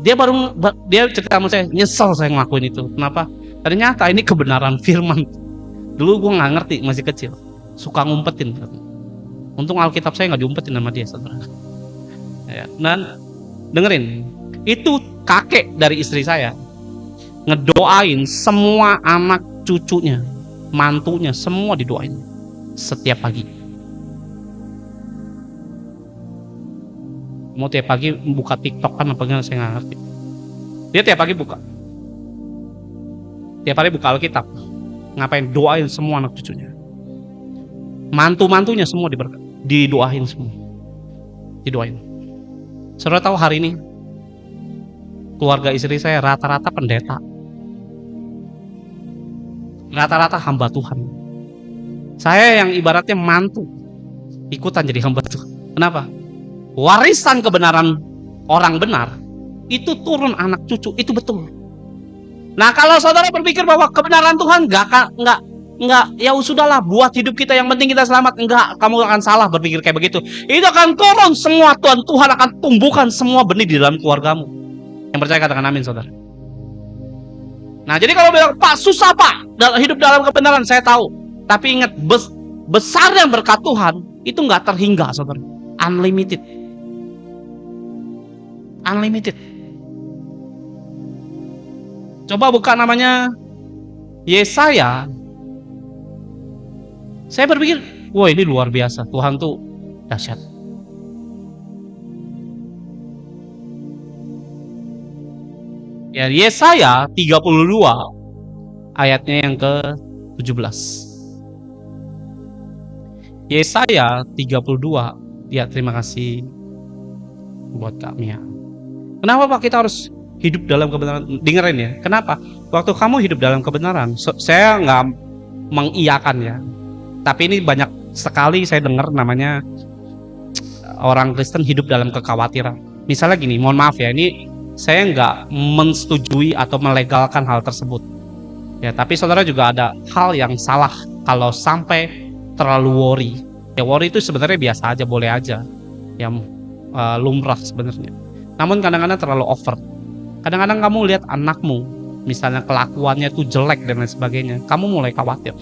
Dia cerita sama saya, nyesel saya ngelakuin itu. Kenapa? Ternyata ini kebenaran firman. Dulu gue nggak ngerti, masih kecil, suka ngumpetin. Untung Alkitab saya nggak diumpetin sama dia, saudara. Ya, dan dengerin, itu kakek dari istri saya ngedoain semua anak cucunya, mantunya, semua didoain setiap pagi. Mau tiap pagi buka TikTok kan apa enggak, saya nggak ngerti. Dia tiap pagi buka, tiap hari buka Alkitab, ngapain? Doain semua anak cucunya, mantu-mantunya semua didoain semua, didoain. Saudara tahu hari ini keluarga istri saya rata-rata pendeta, rata-rata hamba Tuhan. Saya yang ibaratnya mantu ikutan jadi hamba Tuhan. Kenapa? Warisan kebenaran orang benar itu turun anak cucu, itu betul. Nah, kalau saudara berpikir bahwa kebenaran Tuhan enggak, ya sudahlah, buat hidup kita yang penting kita selamat, enggak, kamu akan salah berpikir kayak begitu. Itu akan turun semua, Tuhan akan tumbuhkan semua benih di dalam keluargamu. Yang percaya katakan amin, saudara. Nah, jadi kalau bilang, Pak, susah Pak hidup dalam kebenaran, saya tahu. Tapi ingat, besarnya berkat Tuhan itu enggak terhingga, saudara. Unlimited. Unlimited. Coba buka namanya Yesaya. Saya berpikir, wah ini luar biasa, Tuhan tuh dahsyat. Ya, Yesaya 32 ayatnya yang ke-17. Yesaya 32. Ya, terima kasih buat kami ya. Kenapa Pak kita harus hidup dalam kebenaran? Dengerin ya, kenapa? Waktu kamu hidup dalam kebenaran, saya nggak mengiyakan ya, tapi ini banyak sekali saya dengar namanya orang Kristen hidup dalam kekhawatiran. Misalnya gini, mohon maaf ya, ini saya nggak mensetujui atau melegalkan hal tersebut ya, tapi saudara juga ada hal yang salah kalau sampai terlalu worry. Ya, worry itu sebenarnya biasa aja, boleh aja, yang lumrah sebenarnya. Namun kadang-kadang terlalu over. Kadang-kadang kamu lihat anakmu, misalnya kelakuannya tuh jelek dan lain sebagainya, kamu mulai khawatir.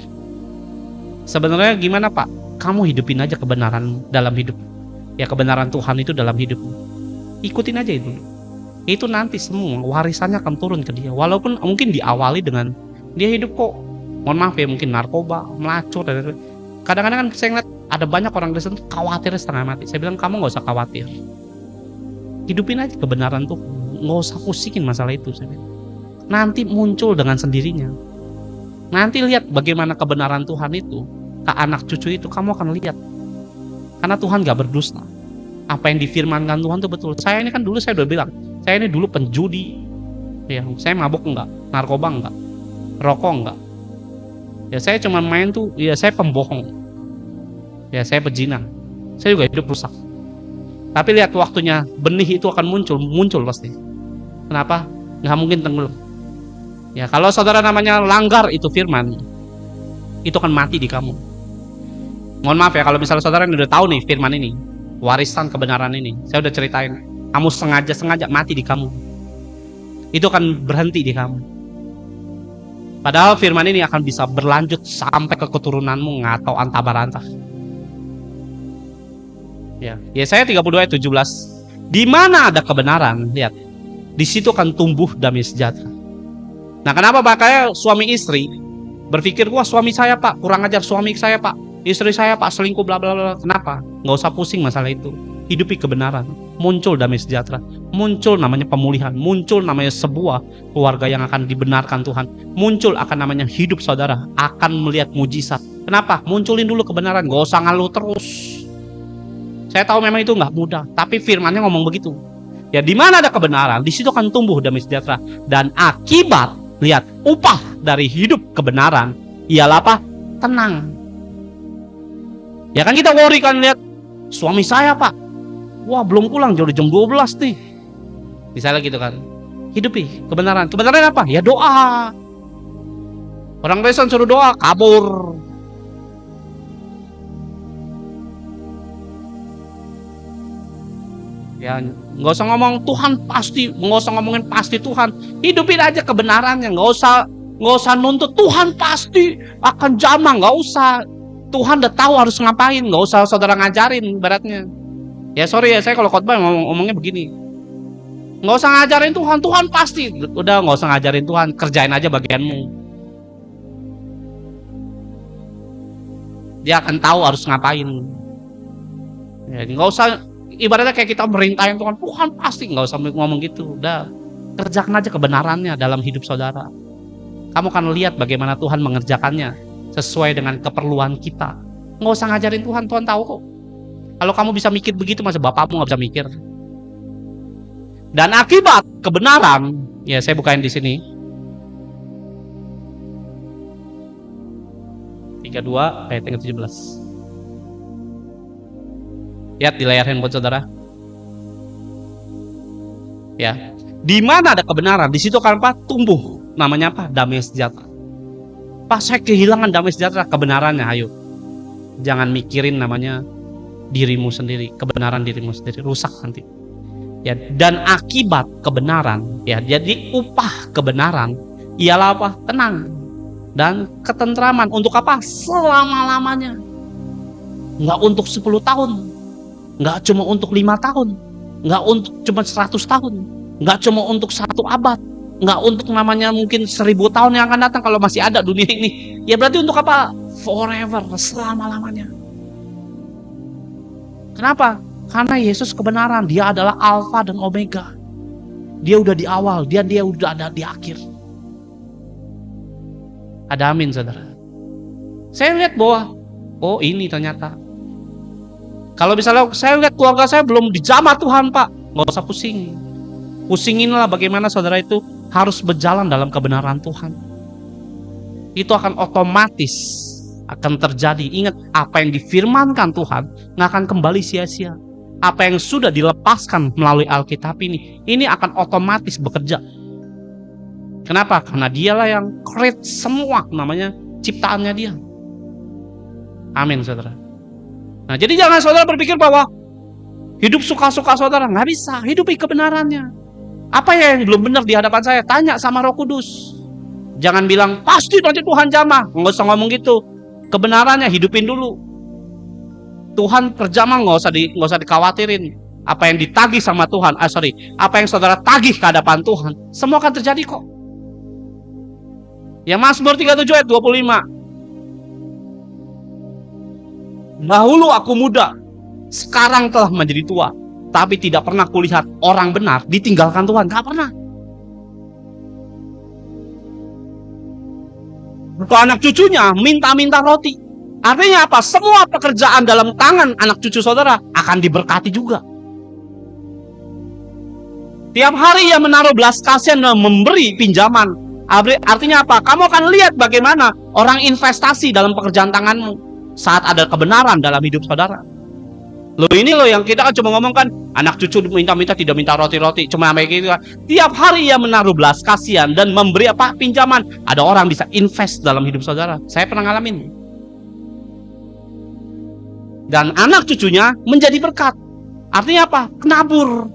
Sebenarnya gimana Pak? Kamu hidupin aja kebenaran dalam hidup. Ya, kebenaran Tuhan itu dalam hidup. Ikutin aja itu. Itu nanti semua warisannya akan turun ke dia. Walaupun mungkin diawali dengan dia hidup kok, mohon maaf ya, mungkin narkoba, melacur, dan kadang-kadang kan saya ngeliat ada banyak orang Kristen khawatir setengah mati. Saya bilang kamu nggak usah khawatir. Hidupin aja kebenaran tuh, nggak usah pusingin masalah itu. Saya bilang. Nanti muncul dengan sendirinya. Nanti lihat bagaimana kebenaran Tuhan itu ke anak cucu itu, kamu akan lihat. Karena Tuhan nggak berdusta. Apa yang difirmankan Tuhan itu betul. Saya ini kan dulu saya udah bilang, saya ini dulu penjudi. Ya, saya mabuk enggak, narkoba enggak, rokok enggak. Ya, saya cuma main tuh, ya saya pembohong. Ya, saya pezina. Saya juga hidup rusak. Tapi lihat waktunya benih itu akan muncul pasti. Kenapa? Nggak mungkin tenggelam. Ya, kalau saudara namanya langgar itu firman, itu akan mati di kamu. Mohon maaf ya, kalau misalnya saudara udah tahu nih firman ini, warisan kebenaran ini, saya udah ceritain, kamu sengaja mati di kamu. Itu akan berhenti di kamu. Padahal firman ini akan bisa berlanjut sampai ke keturunanmu atau antah barantah. Ya, Yesaya 32 ayat 17. Di mana ada kebenaran, lihat, di situ akan tumbuh damai sejahtera. Nah, kenapa makanya suami istri berpikir, wah suami saya Pak kurang ajar, suami saya Pak, istri saya Pak selingkuh, bla bla bla. Kenapa? Nggak usah pusing masalah itu. Hidupi kebenaran, muncul damai sejahtera, muncul namanya pemulihan, muncul namanya sebuah keluarga yang akan dibenarkan Tuhan, muncul akan namanya hidup saudara akan melihat mujizat. Kenapa? Munculin dulu kebenaran, nggak usah ngeluh terus. Saya tahu memang itu nggak mudah, tapi firmannya ngomong begitu. Ya, di mana ada kebenaran, di situ akan tumbuh damai sejahtera. Dan akibat, lihat, upah dari hidup kebenaran ialah apa? Tenang. Ya kan kita worry kan, lihat, suami saya Pak Wah, belum pulang, udah jam 12 nih. Misalnya gitu kan. Hidupi kebenaran. Kebenaran apa? Ya doa. Orang Kristen suruh doa, kabur. Ya, nggak usah ngomong Tuhan pasti, nggak usah ngomongin pasti Tuhan. Hidupin aja kebenarannya, nggak usah nuntut Tuhan pasti akan jamah, nggak usah. Tuhan udah tahu harus ngapain, nggak usah saudara ngajarin beratnya. Ya sorry ya, saya kalau khotbah ngomongnya begini. Nggak usah ngajarin Tuhan pasti. Udah nggak usah ngajarin Tuhan, kerjain aja bagianmu. Dia akan tahu harus ngapain. Ya, nggak usah. Ibaratnya kayak kita merintahin Tuhan pasti, nggak usah ngomong gitu. Udah, kerjakan aja kebenarannya dalam hidup saudara. Kamu akan lihat bagaimana Tuhan mengerjakannya sesuai dengan keperluan kita. Nggak usah ngajarin Tuhan tahu kok. Kalau kamu bisa mikir begitu, masa bapakmu nggak bisa mikir? Dan akibat kebenaran, ya saya bukain di sini. 32 ayat yang ke-17. Lihat di layar handphone saudara. Ya, di mana ada kebenaran, di situ akan apa? Tumbuh. Namanya apa? Damai sejahtera. Pas saya kehilangan damai sejahtera, kebenarannya, ayo. Jangan mikirin namanya dirimu sendiri, kebenaran dirimu sendiri, rusak nanti. Ya, dan akibat kebenaran, ya, jadi upah kebenaran ialah apa? Tenang dan ketentraman. Untuk apa? Selama-lamanya. Nggak untuk 10 tahun. Nggak cuma untuk 5 tahun, nggak untuk cuma 100 tahun, nggak cuma untuk 1 abad, nggak untuk namanya mungkin 1000 tahun yang akan datang kalau masih ada dunia ini. Ya berarti untuk apa? Forever, selama-lamanya. Kenapa? Karena Yesus kebenaran, dia adalah Alfa dan Omega. Dia udah di awal, dia udah ada di akhir. Ada amin saudara. Saya lihat bahwa, oh ini ternyata. Kalau misalnya saya lihat keluarga saya belum dijamah Tuhan Pak, nggak usah pusing. Pusinginlah bagaimana saudara itu harus berjalan dalam kebenaran Tuhan. Itu akan otomatis akan terjadi. Ingat, apa yang difirmankan Tuhan nggak akan kembali sia-sia. Apa yang sudah dilepaskan melalui Alkitab ini akan otomatis bekerja. Kenapa? Karena dialah yang create semua, namanya ciptaannya dia. Amin saudara. Nah, jadi jangan saudara berpikir bahwa hidup suka-suka saudara. Nggak bisa, hidupi kebenarannya. Apa yang belum benar di hadapan saya? Tanya sama Roh Kudus. Jangan bilang, pasti nanti Tuhan jamah. Nggak usah ngomong gitu. Kebenarannya hidupin dulu. Tuhan perjamah nggak usah dikhawatirin. Apa yang ditagih sama Tuhan, apa yang saudara tagih ke hadapan Tuhan, semua akan terjadi kok. Ya, Mazmur 37 ayat 25. Dahulu aku muda, sekarang telah menjadi tua, tapi tidak pernah kulihat orang benar ditinggalkan Tuhan. Gak pernah. Untuk anak cucunya minta-minta roti. Artinya apa? Semua pekerjaan dalam tangan anak cucu saudara akan diberkati juga. Tiap hari ia menaruh belas kasihan dan memberi pinjaman. Artinya apa? Kamu akan lihat bagaimana orang investasi dalam pekerjaan tanganmu saat ada kebenaran dalam hidup saudara. Loh ini loh yang kita kan cuma ngomongkan anak cucu minta-minta tidak minta roti-roti, cuma kayak gitu kan. Tiap hari ia menaruh belas kasihan dan memberi apa? Pinjaman. Ada orang bisa invest dalam hidup saudara. Saya pernah ngalamin. Dan anak cucunya menjadi berkat. Artinya apa? Kenabur.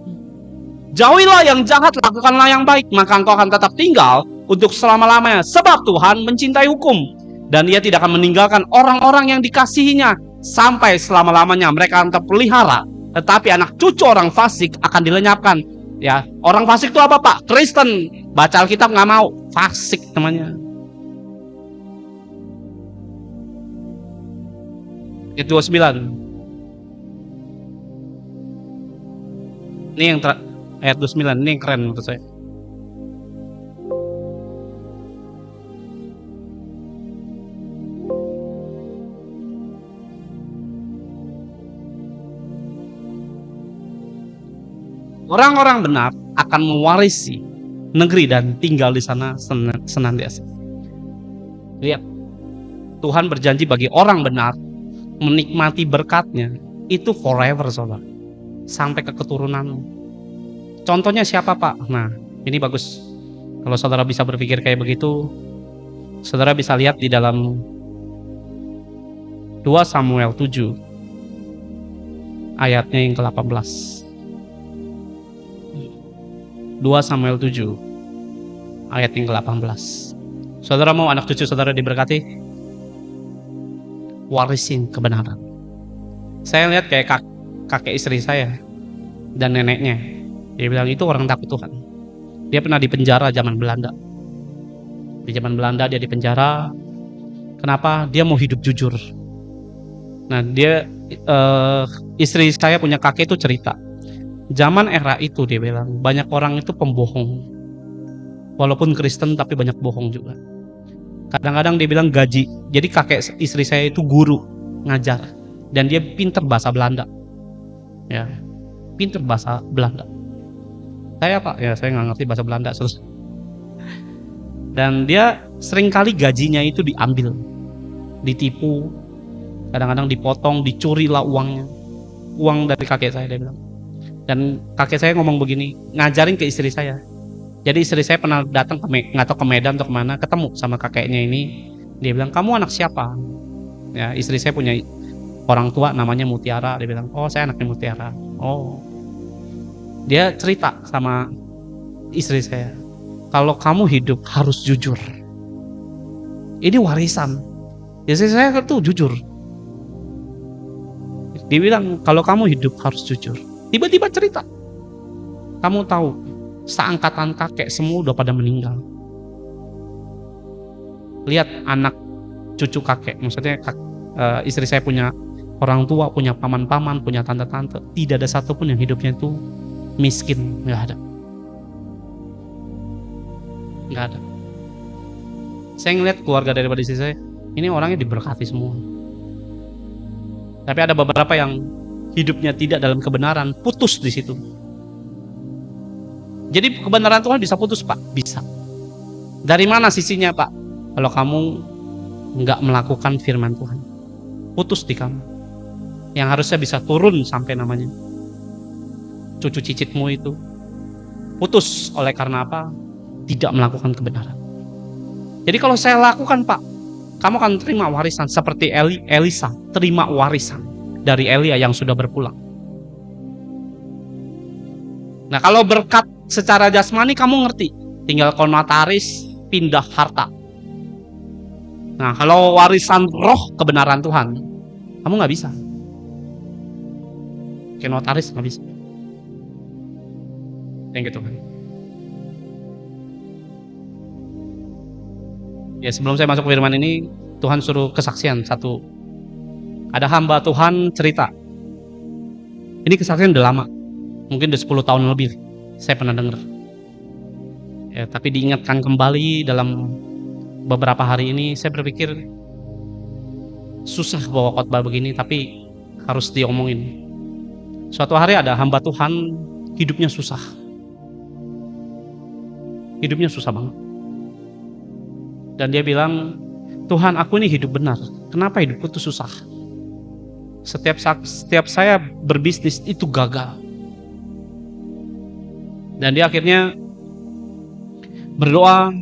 Jauhilah yang jahat, lakukanlah yang baik, maka engkau akan tetap tinggal untuk selama-lamanya. Sebab Tuhan mencintai hukum, dan Ia tidak akan meninggalkan orang-orang yang dikasihinya sampai selama-lamanya. Mereka akan terpelihara, tetapi anak cucu orang fasik akan dilenyapkan. Ya, orang fasik itu apa Pak? Kristen. Baca Alkitab nggak mau, fasik namanya. Ayat 29. Ini yang ayat 29, ini yang keren menurut saya. Orang-orang benar akan mewarisi negeri dan tinggal di sana senantiasa. Lihat, Tuhan berjanji bagi orang benar menikmati berkatnya itu forever, saudara. sampai ke keturunan. Contohnya siapa, Pak? Nah, ini bagus. Kalau saudara bisa berpikir kayak begitu, saudara bisa lihat di dalam 2 Samuel 7 ayatnya yang ke-18. 2 Samuel 7 ayat yang ke-18. Saudara mau anak cucu saudara diberkati? Warisin kebenaran. Saya lihat kayak kakek istri saya dan neneknya. Dia bilang itu orang takut Tuhan. Dia pernah dipenjara zaman Belanda. Di zaman Belanda dia dipenjara. Kenapa? Dia mau hidup jujur. Nah, istri saya punya kakek itu cerita. Zaman era itu dia bilang banyak orang itu pembohong. Walaupun Kristen tapi banyak bohong juga. Kadang-kadang dia bilang gaji. Jadi kakek istri saya itu guru ngajar dan dia pinter bahasa Belanda. Ya, pinter bahasa Belanda. Saya Pak, ya saya nggak ngerti bahasa Belanda terus. Dan dia seringkali gajinya itu diambil, ditipu, kadang-kadang dipotong, dicuri lah uangnya. Uang dari kakek saya dia bilang. Dan kakek saya ngomong begini, ngajarin ke istri saya. Jadi istri saya pernah datang nggak tahu ke Medan atau kemana, ketemu sama kakeknya ini. Dia bilang, kamu anak siapa? Ya, istri saya punya orang tua namanya Mutiara. Dia bilang, oh saya anaknya Mutiara. Oh, dia cerita sama istri saya, kalau kamu hidup harus jujur. Ini warisan. Istri saya tuh jujur. Dia bilang, kalau kamu hidup harus jujur. Tiba-tiba cerita, kamu tahu seangkatan kakek semua udah pada meninggal. Lihat anak cucu kakek, maksudnya istri saya punya orang tua, punya paman-paman, punya tante-tante. Tidak ada satupun yang hidupnya itu miskin, nggak ada. Nggak ada. Saya ngeliat keluarga daripada istri saya, ini orangnya diberkati semua. Tapi ada beberapa yang hidupnya tidak dalam kebenaran, putus di situ. Jadi kebenaran Tuhan bisa putus, Pak? Bisa. Dari mana sisinya, Pak? Kalau kamu nggak melakukan firman Tuhan, putus di kamu. Yang harusnya bisa turun sampai namanya cucu cicitmu itu putus oleh karena apa? Tidak melakukan kebenaran. Jadi kalau saya lakukan, Pak, kamu akan terima warisan seperti Elisa terima warisan dari Elia yang sudah berpulang. Nah, kalau berkat secara jasmani kamu ngerti, tinggal notaris pindah harta. Nah, kalau warisan roh kebenaran Tuhan, kamu nggak bisa. Kayak notaris nggak bisa. Yang gitu kan. Ya, sebelum saya masuk ke firman ini, Tuhan suruh kesaksian satu. Ada hamba Tuhan cerita. Ini kesaksian udah lama. Mungkin udah 10 tahun lebih saya pernah dengar. Ya, tapi diingatkan kembali dalam beberapa hari ini, saya berpikir susah bawa khotbah begini, tapi harus diomongin. Suatu hari ada hamba Tuhan, hidupnya susah. Hidupnya susah banget. Dan dia bilang, Tuhan, aku ini hidup benar. Kenapa hidupku tuh susah? Setiap saya berbisnis itu gagal. Dan dia akhirnya berdoa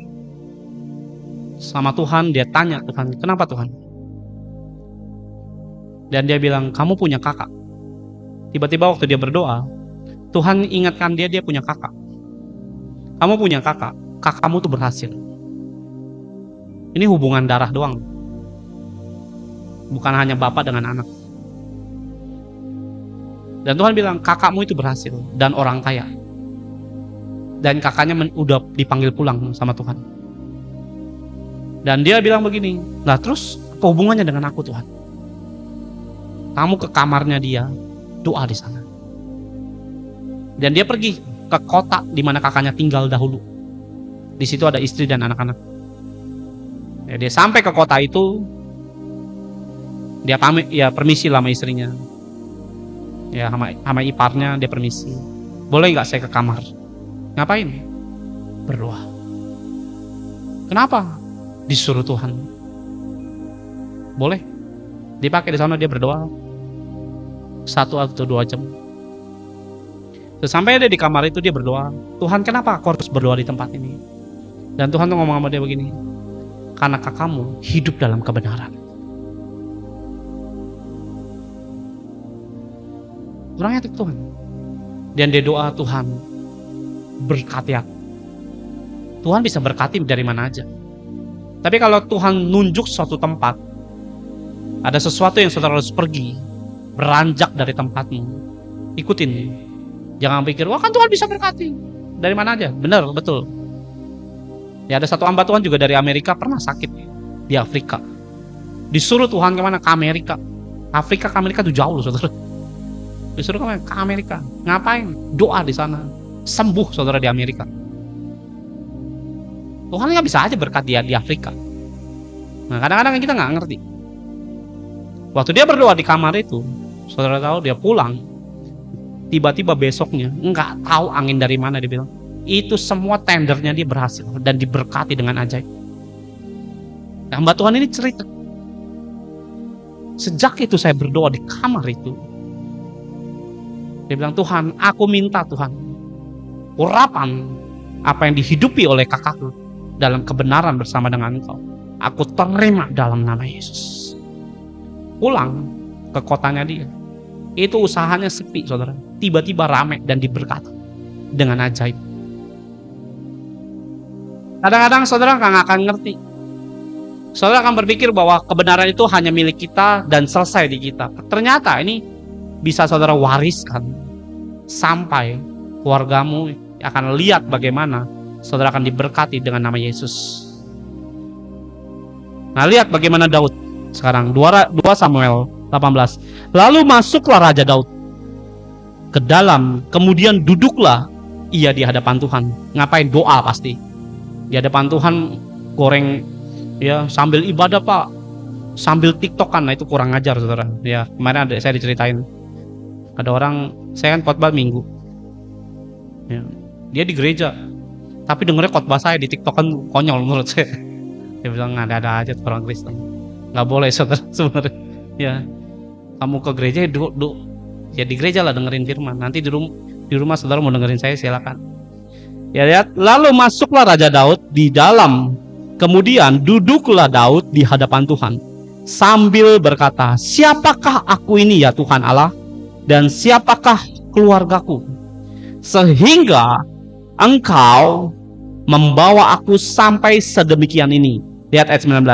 sama Tuhan. Dia tanya Tuhan, kenapa Tuhan? Dan dia bilang, kamu punya kakak. Tiba-tiba waktu dia berdoa, Tuhan ingatkan dia punya kakak. Kamu punya kakak, kakakmu tuh berhasil. Ini hubungan darah doang, bukan hanya bapak dengan anak. Dan Tuhan bilang, kakakmu itu berhasil dan orang kaya. Dan kakaknya udah dipanggil pulang sama Tuhan. Dan dia bilang begini, nah terus apa hubungannya dengan aku Tuhan? Kamu ke kamarnya dia, doa di sana. Dan dia pergi ke kota di mana kakaknya tinggal dahulu. Di situ ada istri dan anak-anak. Ya, dia sampai ke kota itu, dia pamit, ya permisi lah sama istrinya. Ya sama iparnya dia permisi. Boleh nggak saya ke kamar? Ngapain? Berdoa. Kenapa? Disuruh Tuhan. Boleh. Dipakai di sana dia berdoa 1 atau 2 jam. Sampai dia di kamar itu dia berdoa, Tuhan kenapa aku harus berdoa di tempat ini? Dan Tuhan tuh ngomong sama dia begini, karena kakakmu hidup dalam kebenaran. Orangnya itu Tuhan. Dan dia doa, Tuhan berkati aku. Tuhan bisa berkati dari mana aja. Tapi kalau Tuhan nunjuk suatu tempat, ada sesuatu yang saudara harus pergi, beranjak dari tempatmu, ikutin. Jangan pikir, wah kan Tuhan bisa berkati dari mana aja. Benar, betul. Ya, ada satu hamba Tuhan juga dari Amerika pernah sakit di Afrika. Disuruh Tuhan kemana? Ke Amerika. Afrika ke Amerika itu jauh loh, saudara. Disuruh kemana? Ke Amerika. Ngapain? Doa di sana. Sembuh saudara di Amerika. Tuhan nggak bisa aja berkat dia di Afrika. Nah, kadang-kadang kita nggak ngerti. Waktu dia berdoa di kamar itu, saudara tahu dia pulang. Tiba-tiba besoknya nggak tahu angin dari mana dia bilang. Itu semua tendernya dia berhasil dan diberkati dengan ajaib. Nah, hamba Tuhan ini cerita. Sejak itu saya berdoa di kamar itu. Dia bilang, Tuhan, aku minta Tuhan, urapan apa yang dihidupi oleh kakakku dalam kebenaran bersama dengan Engkau, aku terima dalam nama Yesus. Pulang ke kotanya dia, itu usahanya sepi saudara, tiba-tiba rame dan diberkati dengan ajaib. Kadang-kadang saudara nggak akan ngerti. Saudara akan berpikir bahwa kebenaran itu hanya milik kita dan selesai di kita. Ternyata ini bisa saudara wariskan sampai keluargamu akan lihat bagaimana saudara akan diberkati dengan nama Yesus. Nah, lihat bagaimana Daud sekarang. 2 Samuel 18. Lalu masuklah Raja Daud ke dalam, kemudian duduklah ia di hadapan Tuhan. Ngapain? Doa pasti. Di hadapan Tuhan goreng ya, sambil ibadah Pak, sambil tiktokan. Nah, itu kurang ajar saudara. Ya, kemarin saya diceritain. Ada orang, saya kan khotbah minggu ya, dia di gereja tapi dengernya khotbah saya di TikTok kan konyol menurut saya. Dia bilang ada aja orang Kristen, nggak boleh saudara sebenarnya. Ya, kamu ke gereja ya di gereja lah dengerin firman. Nanti di rumah saudara mau dengerin saya silakan. Ya lihat, lalu masuklah Raja Daud di dalam, kemudian duduklah Daud di hadapan Tuhan sambil berkata, siapakah aku ini ya Tuhan Allah, dan siapakah keluargaku, sehingga Engkau membawa aku sampai sedemikian ini. Lihat ayat 19.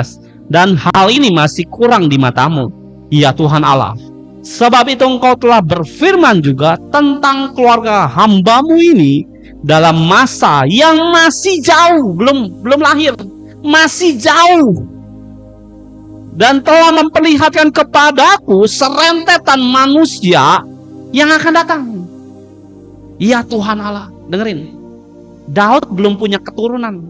Dan hal ini masih kurang di matamu, ya Tuhan Allah. Sebab itu Engkau telah berfirman juga tentang keluarga hambamu ini dalam masa yang masih jauh, belum lahir, masih jauh, dan telah memperlihatkan kepadaku serentetan manusia yang akan datang. Ya Tuhan Allah, dengerin. Daud belum punya keturunan,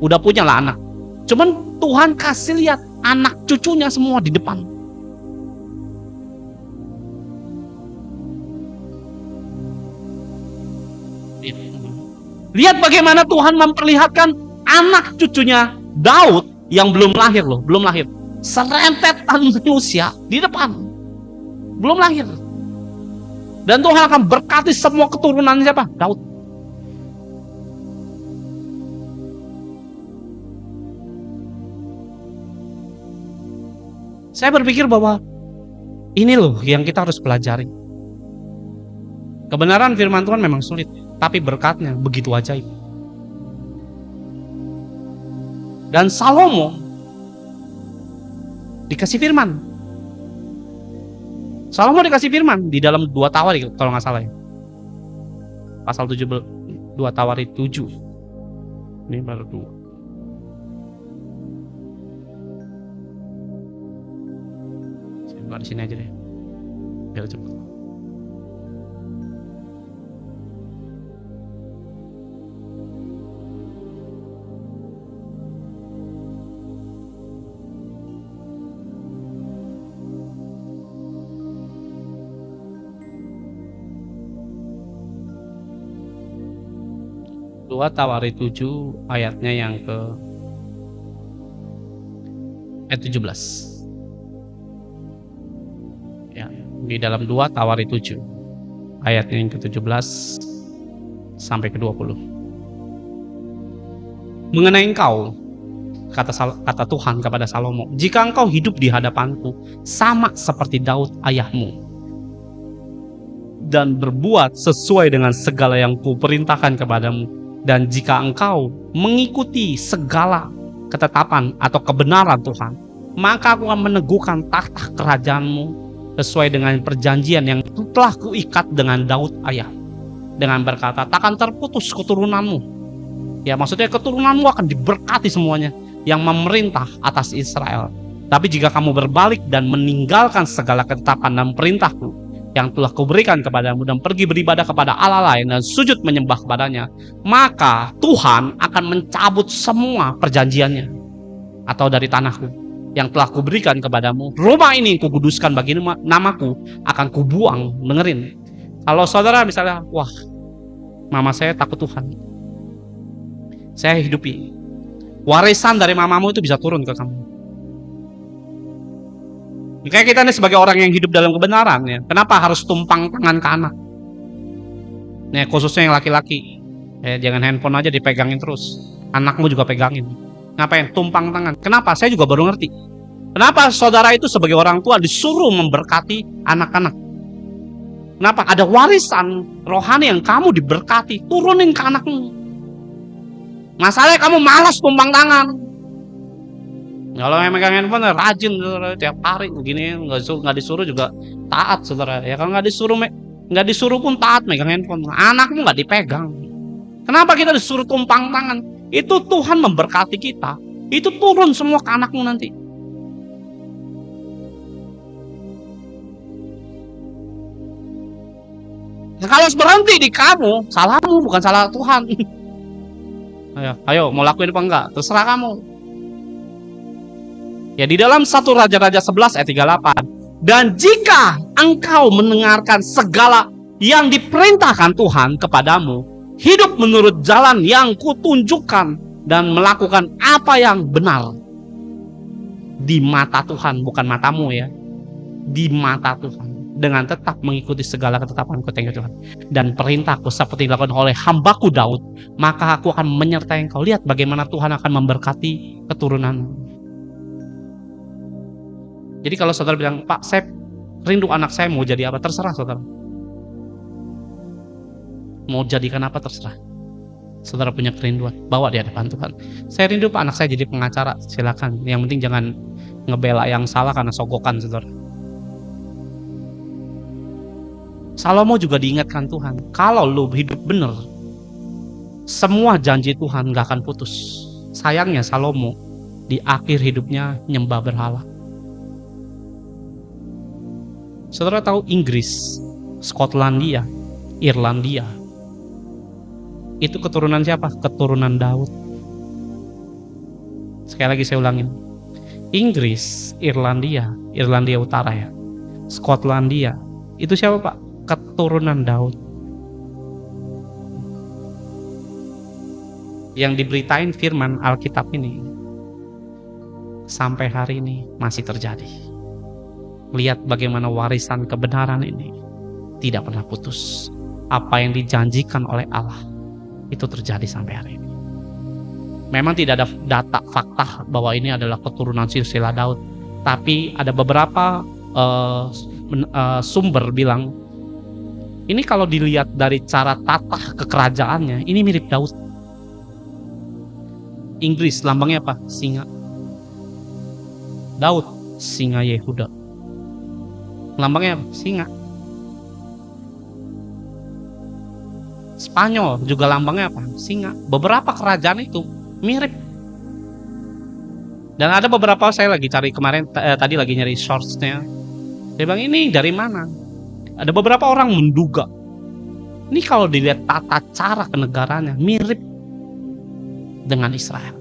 udah punya lah anak. Cuman Tuhan kasih lihat anak cucunya semua di depan. Lihat bagaimana Tuhan memperlihatkan anak cucunya Daud yang belum lahir loh, belum lahir. Serentetan manusia di depan, belum lahir. Dan Tuhan akan berkati semua keturunan siapa? Daud. Saya berpikir bahwa ini loh yang kita harus pelajari. Kebenaran firman Tuhan memang sulit, tapi berkatnya begitu ajaib. Dan Salomo dikasih firman. Salomo dikasih firman di dalam 2 Tawari kalau nggak salah ya. Pasal 17, 2 Tawari 7. Ini baru 2. Saya buka di sini aja deh, biar cepat. Tawari 7 ayatnya yang ke ayat 17 ya, di dalam 2 Tawari 7 ayatnya yang ke-17 sampai ke-20. Mengenai engkau, kata Tuhan kepada Salomo, jika engkau hidup di hadapanku sama seperti Daud ayahmu, dan berbuat sesuai dengan segala yang kuperintahkan kepadamu, dan jika engkau mengikuti segala ketetapan atau kebenaran Tuhan, maka aku akan meneguhkan tahta kerajaanmu sesuai dengan perjanjian yang telah kuikat dengan Daud ayah, dengan berkata, takkan terputus keturunanmu. Ya, maksudnya keturunanmu akan diberkati semuanya yang memerintah atas Israel. Tapi jika kamu berbalik dan meninggalkan segala ketetapan dan perintahku yang telah kuberikan kepadamu dan pergi beribadah kepada Allah lain dan sujud menyembah kepadanya, maka Tuhan akan mencabut semua perjanjiannya atau dari tanahku yang telah kuberikan kepadamu. Rumah ini kukuduskan bagi namaku, akan kubuang. Dengerin, kalau saudara misalnya, wah, mama saya takut Tuhan, saya hidupi, warisan dari mamamu itu bisa turun ke kamu. Kayak kita nih sebagai orang yang hidup dalam kebenaran ya, kenapa harus tumpang tangan ke anak? Nih khususnya yang laki-laki, jangan handphone aja dipegangin terus, anakmu juga pegangin. Ngapain tumpang tangan? Kenapa? Saya juga baru ngerti. Kenapa saudara itu sebagai orang tua disuruh memberkati anak-anak? Kenapa? Ada warisan rohani yang kamu diberkati, turunin ke anakmu. Masalahnya kamu malas tumpang tangan. Kalau yang megang handphone rajin saudara, tiap hari begini, nggak disuruh juga taat saudara. Ya kalau nggak disuruh pun taat megang handphone. Anakmu nggak dipegang. Kenapa kita disuruh tumpang tangan? Itu Tuhan memberkati kita. Itu turun semua ke anakmu nanti. Nah, kalau berhenti di kamu, salahmu bukan salah Tuhan. Ayo mau lakuin apa enggak? Terserah kamu. Ya, di dalam 1 Raja-Raja 11 ayat 38. Dan jika engkau mendengarkan segala yang diperintahkan Tuhan kepadamu, hidup menurut jalan yang kutunjukkan dan melakukan apa yang benar di mata Tuhan, bukan matamu ya, di mata Tuhan, dengan tetap mengikuti segala ketetapan Tuhan dan perintahku seperti dilakukan oleh hambaku Daud, maka aku akan menyertai engkau. Lihat bagaimana Tuhan akan memberkati keturunanmu. Jadi kalau saudara bilang, Pak, saya rindu anak saya mau jadi apa, terserah saudara. Mau jadikan apa terserah. Saudara punya kerinduan, bawa di hadapan Tuhan. Saya rindu Pak, anak saya jadi pengacara, silakan. Yang penting jangan ngebela yang salah karena sogokan saudara. Salomo juga diingatkan Tuhan, kalau lu hidup benar, semua janji Tuhan gak akan putus. Sayangnya Salomo di akhir hidupnya nyembah berhala. Saudara tahu Inggris, Skotlandia, Irlandia, itu keturunan siapa? Keturunan Daud. Sekali lagi saya ulangin, Inggris, Irlandia Utara ya, Skotlandia, itu siapa Pak? Keturunan Daud. Yang diberitain firman Alkitab ini sampai hari ini masih terjadi. Lihat bagaimana warisan kebenaran ini tidak pernah putus. Apa yang dijanjikan oleh Allah itu terjadi sampai hari ini. Memang tidak ada data fakta bahwa ini adalah keturunan silsilah Daud, tapi ada beberapa sumber bilang ini kalau dilihat dari cara tata kekerajaannya, ini mirip Daud. Inggris lambangnya apa? Singa. Daud, singa Yehuda. Lambangnya singa. Spanyol juga lambangnya apa? Singa. Beberapa kerajaan itu mirip. Dan ada beberapa, saya lagi cari kemarin, tadi lagi nyari source-nya. Dia bilang ini dari mana? Ada beberapa orang menduga, ini kalau dilihat tata cara kenegaranya mirip dengan Israel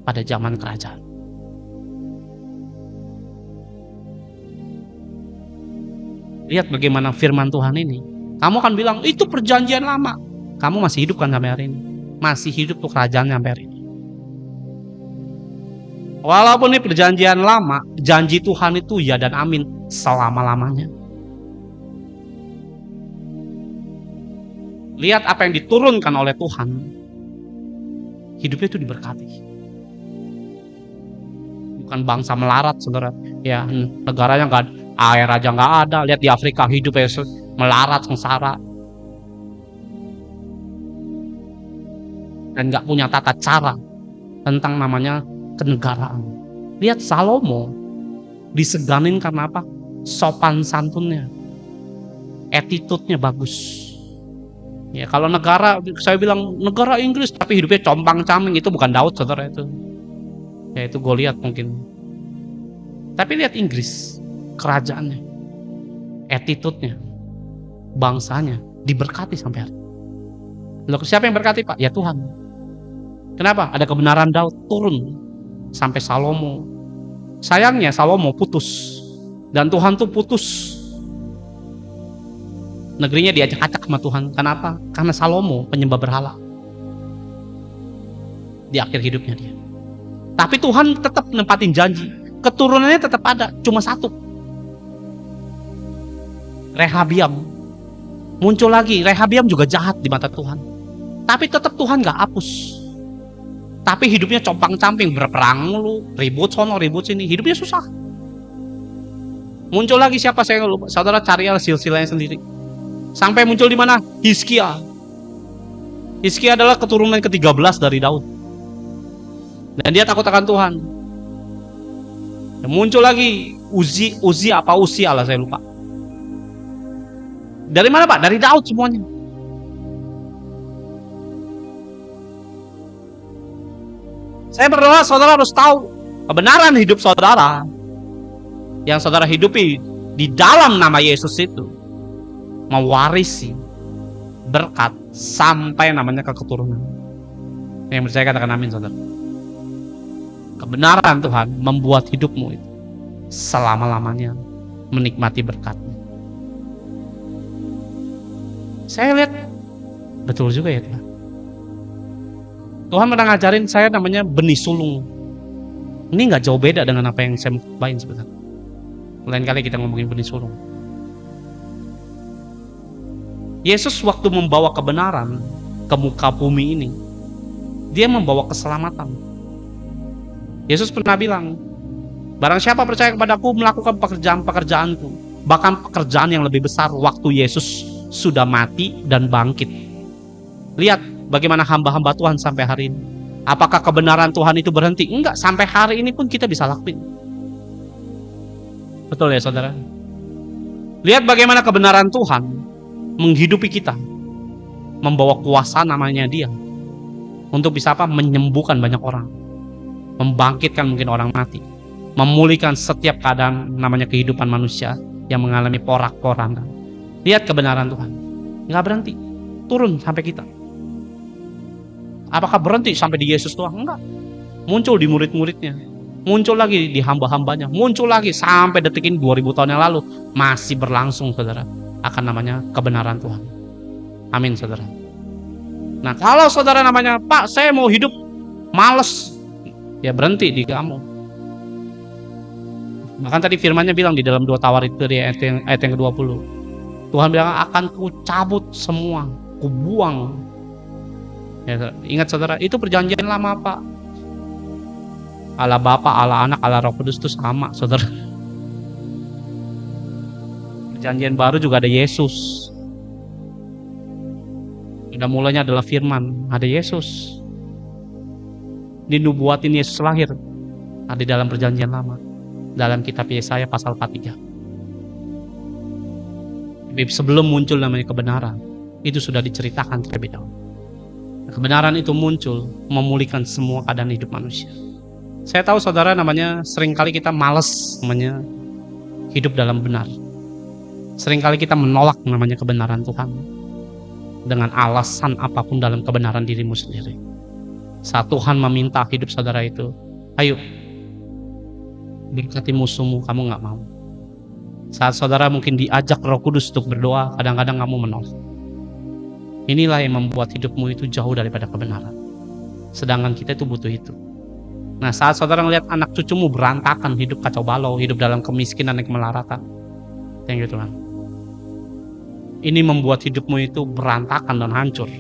pada zaman kerajaan. Lihat bagaimana firman Tuhan ini. Kamu akan bilang, itu perjanjian lama. Kamu masih hidup kan sampai hari ini? Masih hidup tuh kerajaan sampai hari ini. Walaupun ini perjanjian lama, janji Tuhan itu ya dan amin selama-lamanya. lihat apa yang diturunkan oleh Tuhan, hidupnya itu diberkati. Bukan bangsa melarat, saudara. Ya, negaranya nggak, air aja nggak ada. Lihat di Afrika hidupnya melarat, sengsara, dan nggak punya tata cara tentang namanya kenegaraan. Lihat Salomo diseganin karena apa? Sopan santunnya, attitude-nya bagus. Ya, kalau negara, saya bilang negara Inggris tapi hidupnya compang-camping, itu bukan Daud, saudara. Itu ya, itu Goliat mungkin. Tapi lihat Inggris, kerajaannya, attitude-nya, bangsanya diberkati sampai hari. Loh, siapa yang berkati, Pak? Ya Tuhan. Kenapa? Ada kebenaran Daud turun sampai Salomo. Sayangnya Salomo putus, dan Tuhan tuh putus. Negerinya diacak-acak sama Tuhan. Kenapa? Karena Salomo penyembah berhala di akhir hidupnya dia. Tapi Tuhan tetap nempatin janji. Keturunannya tetap ada, cuma satu. Rehabiam muncul lagi. Rehabiam juga jahat di mata Tuhan, tapi tetap Tuhan gak hapus. Tapi hidupnya compang-camping, berperang lu, ribut sono, ribut sini, hidupnya susah. Muncul lagi siapa, saya lupa. Saudara cari silsilahnya sendiri. Sampai muncul di mana? Hizkia. Hizkia adalah keturunan ke-13 dari Daud. Dan dia takut akan Tuhan. Dan muncul lagi Uzi lah, saya lupa. Dari mana, Pak? Dari Daud semuanya. Saya berdoa saudara harus tahu kebenaran hidup saudara yang saudara hidupi di dalam nama Yesus itu mewarisi berkat sampai namanya ke keturunan. Yang percaya katakan amin, saudara. Kebenaran Tuhan membuat hidupmu itu selama-lamanya menikmati berkatnya. Saya lihat betul juga ya Tuhan. Tuhan pernah ngajarin saya namanya benih sulung. Ini gak jauh beda dengan apa yang saya khotbahin sebenarnya. Lain kali kita ngomongin benih sulung. Yesus waktu membawa kebenaran ke muka bumi ini, dia membawa keselamatan. Yesus pernah bilang, barang siapa percaya kepadaku melakukan pekerjaan-pekerjaanku, bahkan pekerjaan yang lebih besar, waktu Yesus sudah mati dan bangkit. Lihat bagaimana hamba-hamba Tuhan sampai hari ini. Apakah kebenaran Tuhan itu berhenti? Enggak, sampai hari ini pun kita bisa lakuin. Betul ya saudara? Lihat bagaimana kebenaran Tuhan menghidupi kita, membawa kuasa namanya Dia untuk bisa apa? Menyembuhkan banyak orang, membangkitkan mungkin orang mati, memulihkan setiap keadaan namanya kehidupan manusia yang mengalami porak-poranda. Lihat kebenaran Tuhan, nggak berhenti, turun sampai kita. Apakah berhenti sampai di Yesus doang? Enggak. Muncul di murid-muridnya, muncul lagi di hamba-hambanya, muncul lagi sampai detik ini 2000 tahun yang lalu masih berlangsung, saudara, akan namanya kebenaran Tuhan. Amin, saudara. Nah, kalau saudara namanya, Pak, saya mau hidup males, ya berhenti di kamu. Bahkan tadi firmannya bilang di dalam 2 Tawar itu dari ayat yang ke-20. Tuhan bilang akan kucabut semua, kubuang. Ya, ingat saudara, itu perjanjian lama, Pak. Allah Bapa, Allah Anak, Allah Roh Kudus itu sama, saudara. Perjanjian baru juga ada Yesus. Udah mulanya adalah firman, ada Yesus. Dinubuatin Yesus lahir, ada di dalam perjanjian lama. Dalam kitab Yesaya pasal 43. Sebelum muncul namanya kebenaran, itu sudah diceritakan terlebih dahulu. Kebenaran itu muncul memulihkan semua keadaan hidup manusia. Saya tahu saudara namanya seringkali kita malas namanya hidup dalam benar. Seringkali kita menolak namanya kebenaran Tuhan dengan alasan apapun dalam kebenaran dirimu sendiri. Saat Tuhan meminta hidup saudara itu, ayo berkati musuhmu, kamu gak mau. Saat saudara mungkin diajak Roh Kudus untuk berdoa, kadang-kadang kamu menolak. Inilah yang membuat hidupmu itu jauh daripada kebenaran. Sedangkan kita itu butuh itu. Nah, saat saudara melihat anak cucumu berantakan, hidup kacau balau, hidup dalam kemiskinan dan kemelaratan, thank you Tuhan. Ini membuat hidupmu itu berantakan dan hancur.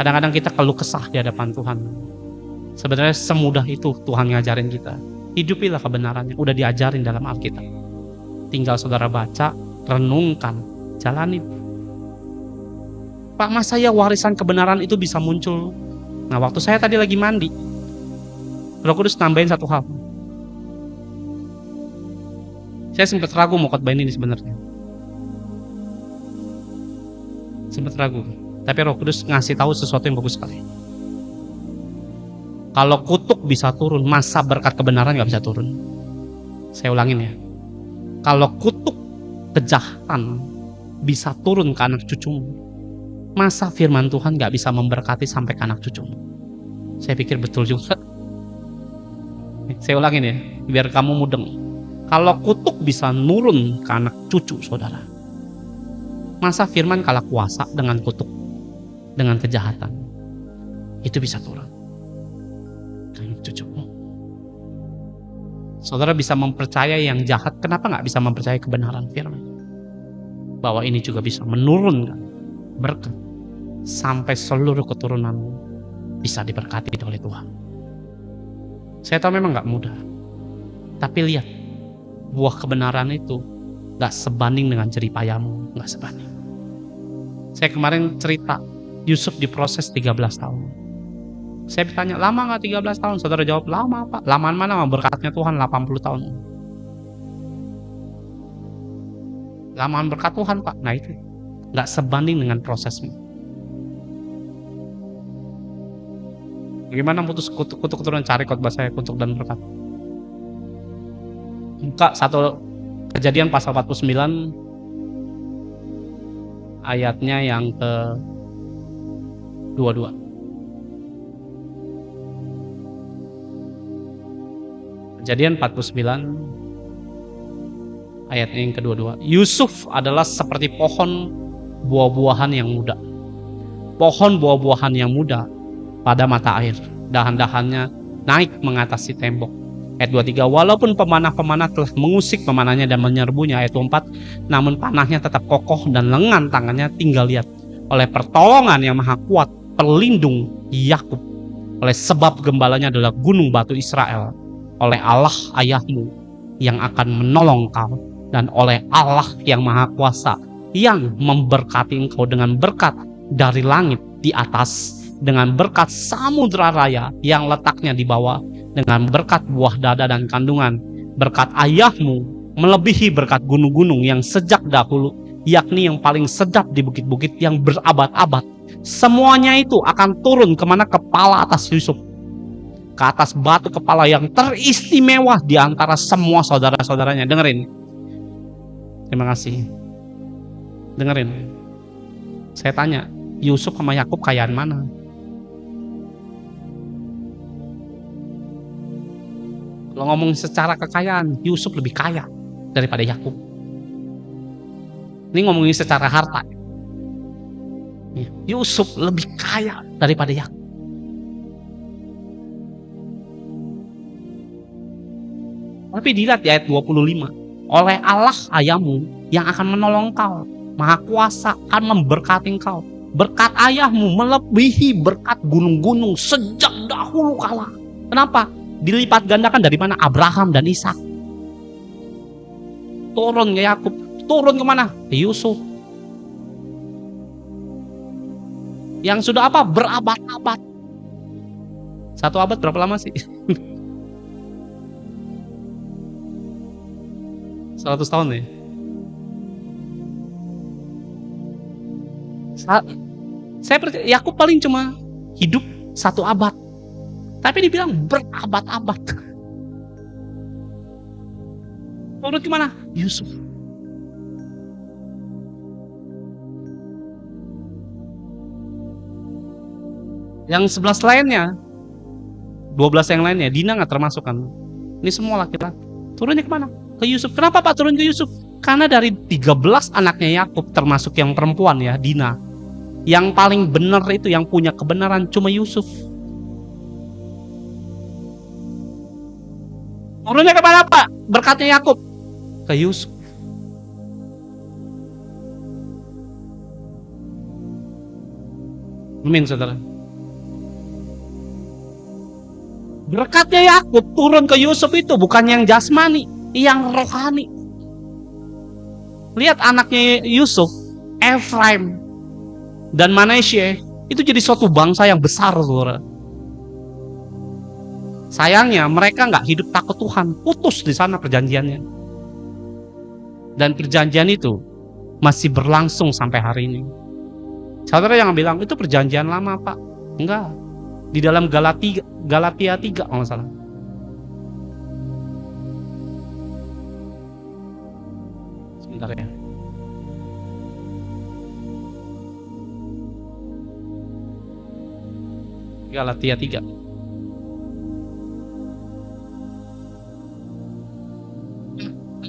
Kadang-kadang kita keluh kesah di hadapan Tuhan. Sebenarnya semudah itu Tuhan ngajarin kita. Hidupilah kebenarannya. Udah diajarin dalam Alkitab. Tinggal saudara baca, renungkan, jalani. Pak, mas saya warisan kebenaran itu bisa muncul. Nah, waktu saya tadi lagi mandi, Roh Kudus nambahin satu hal. Saya sempat ragu mau khotbahin ini sebenarnya. Sempat ragu. Tapi Roh Kudus ngasih tahu sesuatu yang bagus sekali. Kalau kutuk bisa turun, masa berkat kebenaran gak bisa turun. Saya ulangin ya. Kalau kutuk kejahatan bisa turun ke anak cucumu, masa firman Tuhan gak bisa memberkati sampai ke anak cucumu? Saya pikir betul juga. Saya ulangin ya, biar kamu mudeng. Kalau kutuk bisa nurun ke anak cucu saudara, masa firman kalah kuasa dengan kutuk, dengan kejahatan? Itu bisa turun ke anak cucumu. Saudara bisa mempercayai yang jahat, kenapa gak bisa mempercayai kebenaran firman? Bahwa ini juga bisa menurunkan berkat sampai seluruh keturunanmu bisa diberkati oleh Tuhan. Saya tahu memang gak mudah, tapi lihat, buah kebenaran itu gak sebanding dengan jerih payahmu, gak sebanding. Saya kemarin cerita Yusuf diproses 13 tahun. Saya bertanya, lama gak 13 tahun? Saudara jawab, lama Pak. Lamaan mana? Berkatnya Tuhan 80 tahun. Lamaan berkat Tuhan Pak. Nah itu gak sebanding dengan prosesmu. Bagaimana putus kutuk keturunan? Cari khotbah saya, kutuk dan berkat. Buka satu Kejadian pasal 49 ayatnya yang ke 22. Kejadian 49 ayatnya yang ke-22. Yusuf adalah seperti pohon buah-buahan yang muda. Pohon buah-buahan yang muda pada mata air. Dahan-dahannya naik mengatasi tembok. Ayat 23, walaupun pemanah-pemanah telah mengusik pemanahnya dan menyerbunya. Ayat 24, namun panahnya tetap kokoh dan lengan tangannya tinggal lihat. Oleh pertolongan yang maha kuat, pelindung Yakub. Oleh sebab gembalanya adalah gunung batu Israel. Oleh Allah ayahmu yang akan menolong kau. Dan oleh Allah yang maha kuasa yang memberkati engkau dengan berkat dari langit di atas, dengan berkat samudra raya yang letaknya di bawah, dengan berkat buah dada dan kandungan, berkat ayahmu melebihi berkat gunung-gunung yang sejak dahulu, yakni yang paling sedap di bukit-bukit yang berabad-abad. Semuanya itu akan turun kemana? Kepala atas Yusuf, ke atas batu kepala yang teristimewa di antara semua saudara-saudaranya. Dengerin. Terima kasih. Dengerin. Saya tanya, Yusuf sama Yakub kayaan mana? Kalau ngomong secara kekayaan, Yusuf lebih kaya daripada Yakub. Ini ngomongin secara harta. Yusuf lebih kaya daripada Yakub. Tapi dilihat di ayat 25. Oleh Allah ayahmu yang akan menolong kau, maha kuasa akan memberkati engkau. Berkat ayahmu melebihi berkat gunung-gunung sejak dahulu kala. Kenapa? Dilipat gandakan dari mana? Abraham dan Ishak. Turun ke Yakub. Turun kemana? Ke Yusuf. Yang sudah apa? Berabad-abad. Satu abad berapa lama sih? 100 tahun ya? Saya percaya Yakub paling cuma hidup 1 abad. Tapi dibilang berabad-abad. Turun kemana? Yusuf. Yang 11 lainnya, 12 yang lainnya, Dina gak termasuk kan? Ini semua laki-laki. Turunnya kemana? Ke Yusuf. Kenapa Pak turun ke Yusuf? Karena dari 13 anaknya Yakub, termasuk yang perempuan ya, Dina, yang paling benar itu, yang punya kebenaran cuma Yusuf. Turunnya kemana Pak? Berkatnya Yakub. Ke Yusuf. Amin, saudara. Berkatnya Yakub turun ke Yusuf itu bukan yang jasmani, yang rohani. Lihat anaknya Yusuf, Efraim dan Manasye, itu jadi suatu bangsa yang besar, saudara. Sayangnya mereka nggak hidup takut Tuhan, putus di sana perjanjiannya. Dan perjanjian itu masih berlangsung sampai hari ini. Saudara yang bilang itu perjanjian lama, Pak. Enggak. Di dalam Galatia 3 kalau nggak salah. Sebentar ya. Galatia 3.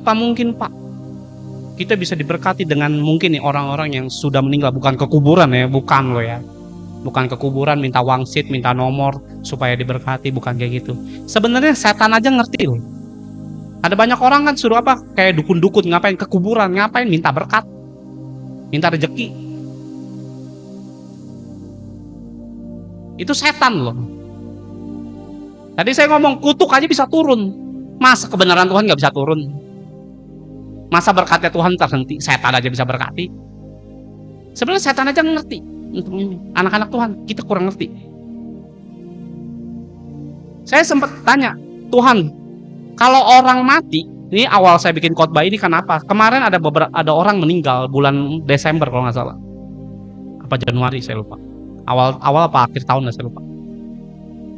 Apa mungkin, Pak, kita bisa diberkati dengan mungkin nih orang-orang yang sudah meninggal, bukan kekuburan ya, bukan loh ya. Bukan kekuburan minta wangsit, minta nomor supaya diberkati, bukan kayak gitu. Sebenarnya setan aja ngerti loh. Ada banyak orang kan suruh apa? Kayak dukun-dukun, ngapain ke kuburan, ngapain minta berkat, minta rezeki. Itu setan loh. Tadi saya ngomong kutuk aja bisa turun. Masa kebenaran Tuhan nggak bisa turun? Masa berkatnya Tuhan terhenti? Setan aja bisa berkati. Sebenarnya setan aja ngerti untuk ini. Anak-anak Tuhan kita kurang ngerti. Saya sempat tanya, Tuhan, kalau orang mati, ini awal saya bikin khotbah ini kenapa? Kemarin ada orang meninggal bulan Desember kalau nggak salah. Apa Januari saya lupa. Awal apa akhir tahun saya lupa.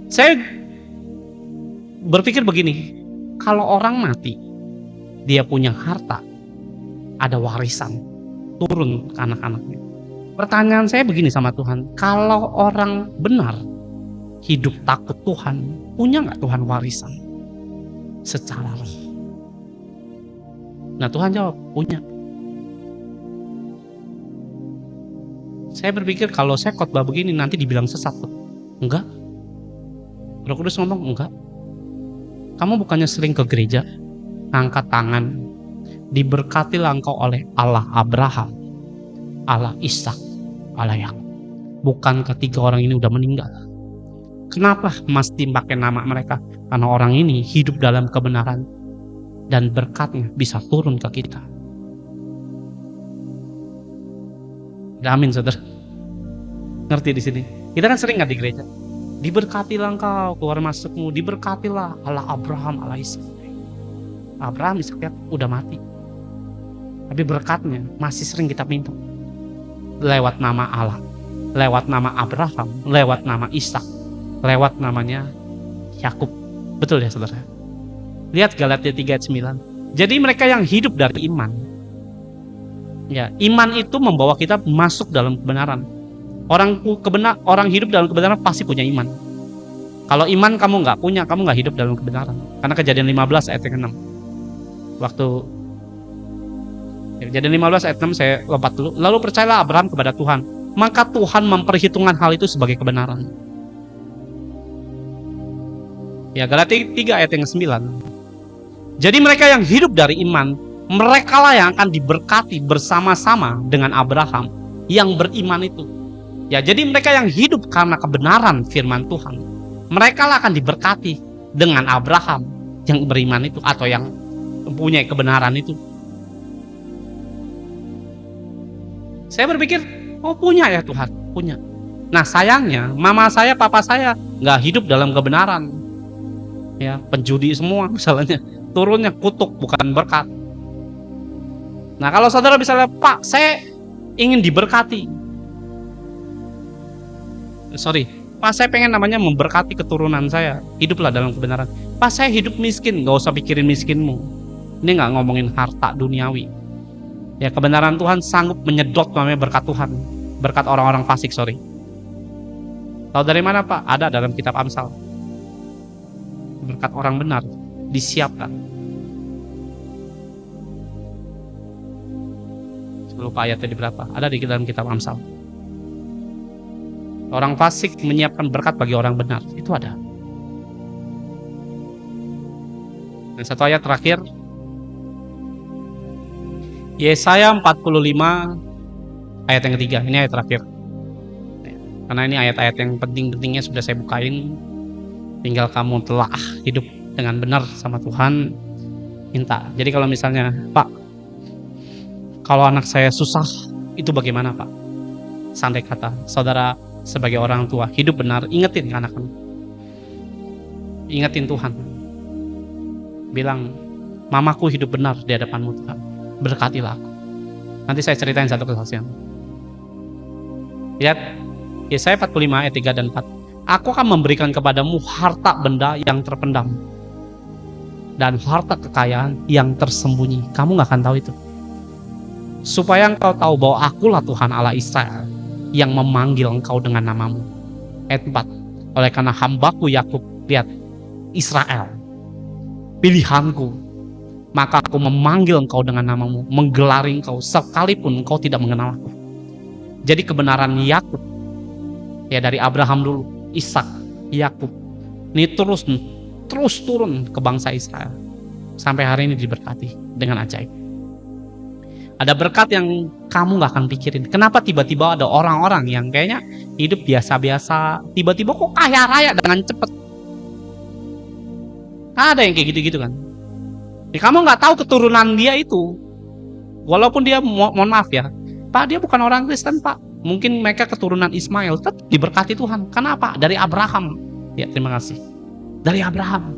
Saya berpikir begini, kalau orang mati, dia punya harta, ada warisan, turun ke anak-anaknya. Pertanyaan saya begini sama Tuhan, kalau orang benar, hidup takut Tuhan, punya nggak Tuhan warisan? Secara roh. Nah Tuhan jawab, punya. Saya berpikir kalau saya khotbah begini nanti dibilang sesat. Enggak. Roh Kudus ngomong, enggak. Kamu bukannya sering ke gereja, angkat tangan, diberkatilah engkau oleh Allah Abraham, Allah Ishak, Allah Yakub. Bukan ketiga orang ini udah meninggal. Kenapa mesti pakai nama mereka? Karena orang ini hidup dalam kebenaran dan berkatnya bisa turun ke kita. Amin, saudara. Ngerti di sini? Kita kan sering nggak di gereja. Diberkatilah engkau keluar masukmu, diberkatilah Allah Abraham, Allah Ishak. Abraham, Ishak udah mati. Tapi berkatnya masih sering kita minta. Lewat nama Allah, lewat nama Abraham, lewat nama Ishak, lewat namanya Yakub. Betul ya saudara? Lihat Galatia 3 ayat 9. Jadi mereka yang hidup dari iman. Ya, iman itu membawa kita masuk dalam kebenaran. Orang hidup dalam kebenaran pasti punya iman. Kalau iman kamu nggak punya, kamu nggak hidup dalam kebenaran. Karena Kejadian 15 ayat yang 6. Kejadian 15 ayat 6 saya lompat dulu. Lalu percayalah Abraham kepada Tuhan, maka Tuhan memperhitungkan hal itu sebagai kebenaran. Ya, Galatia 3 ayat yang 9. Jadi mereka yang hidup dari iman, merekalah yang akan diberkati bersama-sama dengan Abraham yang beriman itu. Ya, jadi mereka yang hidup karena kebenaran firman Tuhan, merekalah akan diberkati dengan Abraham yang beriman itu atau yang mempunyai kebenaran itu. Saya berpikir, oh punya ya Tuhan, punya. Nah sayangnya, mama saya, papa saya nggak hidup dalam kebenaran. Ya, penjudi semua misalnya, turunnya kutuk bukan berkat. Nah kalau saudara misalnya, Pak, saya ingin diberkati. Pak, saya pengen namanya memberkati keturunan saya, hiduplah dalam kebenaran. Pak, saya hidup miskin, nggak usah pikirin miskinmu. Ini nggak ngomongin harta duniawi. Ya, kebenaran Tuhan sanggup menyedot namanya berkat Tuhan, berkat orang-orang fasik. Tahu dari mana Pak? Ada dalam kitab Amsal. Berkat orang benar disiapkan. Lupa ayatnya di berapa? Ada di dalam kitab Amsal. Orang fasik menyiapkan berkat bagi orang benar. Itu ada. Dan satu ayat terakhir, Yesaya 45 ayat yang ketiga. Ini ayat terakhir. Karena ini ayat-ayat yang penting-pentingnya sudah saya bukain. Tinggal kamu telah hidup dengan benar sama Tuhan, minta. Jadi kalau misalnya, Pak, kalau anak saya susah, itu bagaimana, Pak? Sandai kata, saudara sebagai orang tua, hidup benar, ingetin ke anak-anak. Ingetin Tuhan. Bilang, mamaku hidup benar di hadapanmu Tuhan. Berkatilah aku. Nanti saya ceritain satu kesaksian. Lihat, Yesaya 45 ayat 3 dan 4. Aku akan memberikan kepadamu harta benda yang terpendam dan harta kekayaan yang tersembunyi. Kamu gak akan tahu itu. Supaya engkau tahu bahwa akulah Tuhan Allah Israel yang memanggil engkau dengan namamu. Ayat 4. Oleh karena hambaku Yakub, lihat, Israel, pilihanku, maka aku memanggil engkau dengan namamu, menggelari engkau sekalipun engkau tidak mengenal aku. Jadi kebenaran Yakub, ya dari Abraham dulu, Ishak, Yakub, ini terus turun ke bangsa Israel sampai hari ini diberkati dengan ajaib. Ada berkat yang kamu gak akan pikirin. Kenapa tiba-tiba ada orang-orang yang kayaknya hidup biasa-biasa, tiba-tiba kok kaya raya dengan cepat? Ada yang kayak gitu-gitu kan. Ya, kamu gak tahu keturunan dia itu. Walaupun dia, mohon maaf ya, Pak, dia bukan orang Kristen, Pak. Mungkin mereka keturunan Ismail, tetap diberkati Tuhan. Kenapa? Dari Abraham. Ya, terima kasih. Dari Abraham.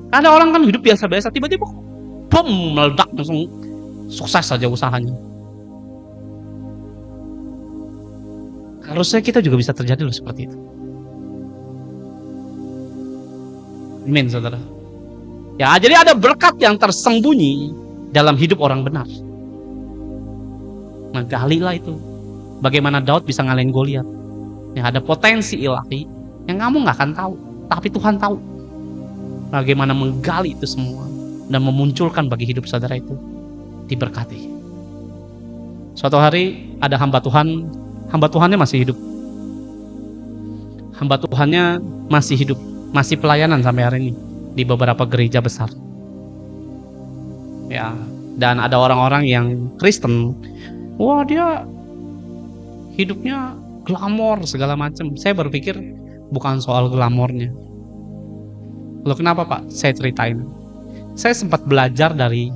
Ada orang kan hidup biasa-biasa, tiba-tiba bom, meledak, langsung sukses saja usahanya. Harusnya kita juga bisa terjadi loh seperti itu. Amin, saudara. Ya, jadi ada berkat yang tersembunyi dalam hidup orang benar. Nah, galilah itu. Bagaimana Daud bisa ngalahin Goliat. Ya, ada potensi ilahi yang kamu gak akan tahu, tapi Tuhan tahu. Bagaimana menggali itu semua dan memunculkan bagi hidup saudara itu diberkati. Suatu hari ada hamba Tuhannya masih hidup. Hamba Tuhannya masih hidup, masih pelayanan sampai hari ini di beberapa gereja besar. Ya, dan ada orang-orang yang Kristen, wah dia hidupnya glamor segala macam. Saya berpikir bukan soal glamornya. Loh, kenapa Pak? Saya ceritain. Saya sempat belajar dari